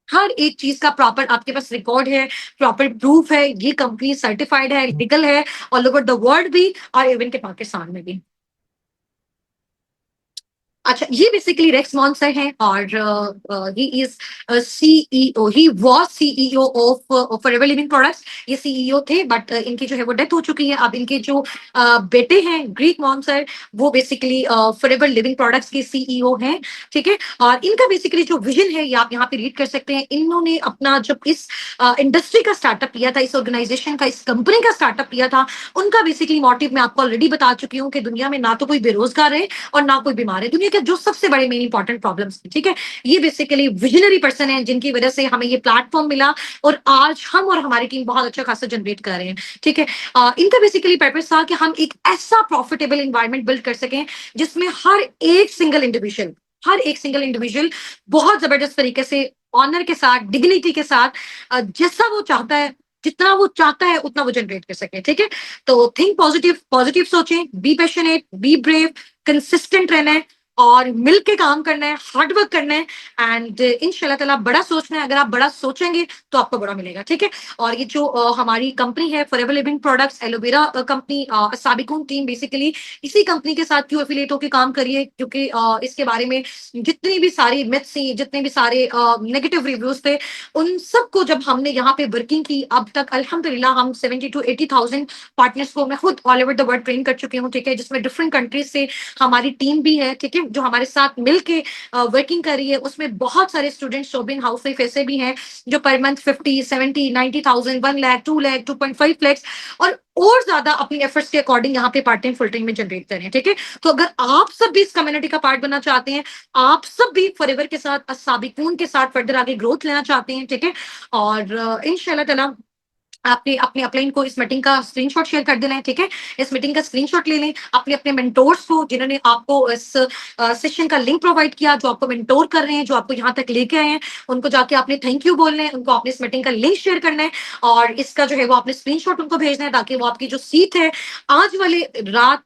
A: हर एक चीज का प्रॉपर आपके पास रिकॉर्ड है, प्रॉपर प्रूफ है, ये कंपनी सर्टिफाइड है, लीगल है ऑल ओवर द वर्ल्ड भी और इवन के पाकिस्तान में भी। अच्छा, ये बेसिकली रेक्स मॉन्सर हैं और he is CEO, he was CEO of forever living products. ये सीईओ थे बट इनकी जो है वो डेथ हो चुकी है। अब इनके जो बेटे हैं ग्रीक मॉन्सर, वो बेसिकली फॉरएवर लिविंग प्रोडक्ट्स के सीईओ हैं। ठीक है, और इनका बेसिकली जो विजन है ये आप यहाँ पे रीड कर सकते हैं। इन्होंने अपना जब इस इंडस्ट्री का स्टार्टअप किया था, इस ऑर्गेनाइजेशन का, इस कंपनी का स्टार्टअप किया था, उनका बेसिकली मोटिव मैं आपको ऑलरेडी बता चुकी हूँ कि दुनिया में ना तो कोई बेरोजगार है और ना कोई बीमार है। दुनिया के जो सबसे बड़े मेन इंपॉर्टेंट प्रॉब्लम्स, ठीक है, ये बेसिकली विजनरी पर्सन है जिनकी वजह से हमें ये प्लेटफॉर्म मिला और आज हम और हमारी टीम बहुत अच्छा खासा जनरेट कर रहे हैं। ठीक है, इनका बेसिकली पर्पस था कि हम एक ऐसा प्रॉफिटेबल एनवायरनमेंट बिल्ड कर सकें जिसमें हर एक सिंगल इंडिविजुअल बहुत जबरदस्त तरीके से ऑनर के साथ, डिग्निटी के साथ, जैसा वो चाहता है, जितना वो चाहता है उतना वो जनरेट कर सके। ठीक है, तो थिंक पॉजिटिव, पॉजिटिव सोचें, be passionate, be brave, consistent रहना है और मिल के काम करना है, हार्ड वर्क करना है एंड इंशाल्लाह ताला बड़ा सोचना है। अगर आप बड़ा सोचेंगे तो आपको बड़ा मिलेगा। ठीक है, और ये जो हमारी कंपनी है forever living products aloe vera company, साबिकुन टीम बेसिकली इसी कंपनी के साथ क्यों एफिलिएट होकर काम करिए, क्योंकि इसके बारे में जितनी भी सारी मिथ्स थी, जितने भी सारे नेगेटिव रिव्यूज थे, उन सबको जब हमने यहाँ पे वर्किंग की, अब तक अल्हम्दुलिल्लाह हम 70 to 80,000 पार्टनर्स को मैं खुद all over the world train कर चुकी हूँ। ठीक है, जिसमें डिफरेंट कंट्रीज से हमारी टीम भी है। ठीक है, जो हमारे साथ मिलके वर्किंग कर रही है, उसमें बहुत सारे स्टूडेंट्स शॉपिंग हाउस वाइफ ऐसे भी हैं जो पर मंथ 50, 70, 90,000, 1 लाख, 2 लाख, 2.5 लाख और ज्यादा अपनी एफर्ट्स के अकॉर्डिंग यहाँ पे पार्ट टाइम फुल टाइम में जनरेट करें। ठीक है, तो अगर आप सब भी इस कम्युनिटी का पार्ट बनना चाहते हैं, आप सब भी फॉरएवर के साथ, साबिकून के साथ फर्दर आगे ग्रोथ लेना चाहते हैं, ठीक है, और इंशाल्लाह ताला आपने अपने अपलाइन को इस मीटिंग का स्क्रीनशॉट शेयर कर देना है। ठीक है, इस मीटिंग का स्क्रीनशॉट ले लें, अपने अपने मेंटोर्स को जिन्होंने आपको इस सेशन का लिंक प्रोवाइड किया, जो आपको मेंटोर कर रहे हैं, जो आपको यहाँ तक लेके आए हैं, उनको जाके आपने थैंक यू बोलना है, उनको आपने इस मीटिंग का लिंक शेयर करना है और इसका जो है वो आपने स्क्रीनशॉट उनको भेजना है ताकि वो आपकी जो सीट है आज वाले रात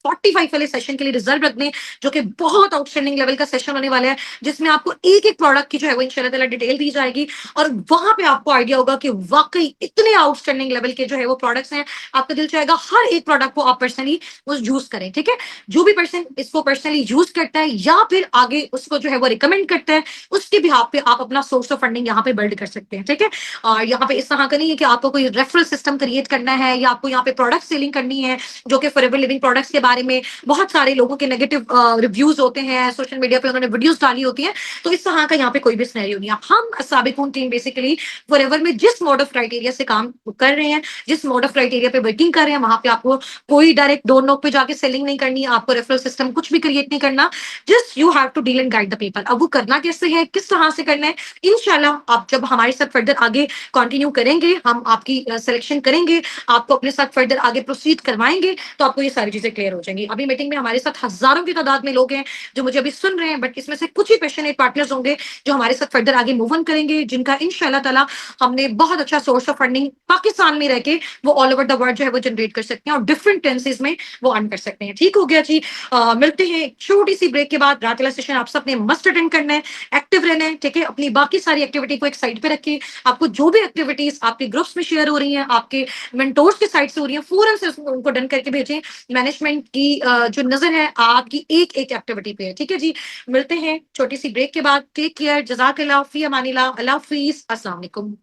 A: 7:45 वाले सेशन के लिए रिजर्व रख दें, जो कि बहुत आउटस्टैंडिंग लेवल का सेशन होने वाला है, जिसमें आपको एक एक प्रोडक्ट की जो है वो इंशाल्लाह ताला डिटेल दी जाएगी और वहां पे आपको आइडिया होगा कि वाकई इतने आउटस्टैंडिंग लेवल के जो है वो प्रोडक्ट्स हैं। आपका दिल चाहेगा हर एक प्रोडक्ट को आप पर्सनली यूज करें। ठीक है, जो भी पर्सन इसको पर्सनली यूज करता है या फिर आगे उसको जो है वो रिकमेंड करता है, उसके बिहाफ पे आप अपना सोर्स ऑफ फंडिंग यहाँ पे बिल्ड कर सकते हैं। ठीक है, और यहाँ पे इस तरह का नहीं है कि आपको कोई रेफरल सिस्टम क्रिएट करना है या आपको यहाँ पे प्रोडक्ट सेलिंग करनी है, जो कि फॉरएवर लिविंग प्रोडक्ट्स के बारे में बहुत सारे लोगों के नेगेटिव रिव्यूज होते हैं, सोशल मीडिया पे उन्होंने वीडियोस डाली होती हैं, तो इस तरह का यहाँ पे कोई भी सिनेरियो नहीं है। हम साबिकून टीम बेसिकली फॉरएवर में जिस मोड ऑफ क्राइटेरिया से काम कर रहे हैं, जिस मोड ऑफ क्राइटेरिया पे वर्किंग कर रहे हैं, वहां पे आपको कोई डायरेक्ट डोर नॉक पे जाके सेलिंग नहीं करनी है, आपको रेफरल सिस्टम कुछ भी क्रिएट नहीं करना, just you have to deal and guide the people. अब वो करना कैसे है, किस तरह से करना है, इंशाल्लाह आप जब हमारे साथ फर्दर आगे कंटिन्यू करेंगे, हम आपकी सिलेक्शन करेंगे, आपको अपने साथ फर्दर आगे प्रोसीड करवाएंगे, तो आपको ये सारी चीजें क्लियर हो जाएंगी। अभी मीटिंग में हमारे साथ हजारों की तादाद में लोग हैं जो मुझे अभी सुन रहे हैं, बट इसमें से कुछ ही पैशनेट पार्टनर्स होंगे जो हमारे साथ फर्दर आगे मूव ऑन करेंगे, जिनका इंशाल्लाह ताला हमने बहुत अच्छा सोर्स ऑफ फंडिंग पाकिस्तान में रह के वो ऑल ओवर द वर्ल्ड जो है वो जनरेट कर सकते हैं और डिफरेंट टेंसेस में वो अर्न कर सकते हैं। ठीक हो गया जी। मिलते हैं एक छोटी सी ब्रेक के बाद। रात वाला सेशन आप सबने मस्ट अटेंड करना है, एक्टिव रहना है, ठीक है। अपनी बाकी सारी एक्टिविटी को एक साइड पे रखिए। आपको जो भी एक्टिविटीज आपके ग्रुप्स में शेयर हो रही हैं, आपके मेंटोर्स के साइड से हो रही हैं, फौरन से उनको डन करके भेजें। मैनेजमेंट की जो नजर है आपकी एक एक एक्टिविटी पे है, ठीक है जी। मिलते हैं छोटी सी ब्रेक के बाद। टेक केयर, जजाकल्लाह, फी अमानिल्लाह, अल्लाह हाफिज, अस्सलाम वालेकुम।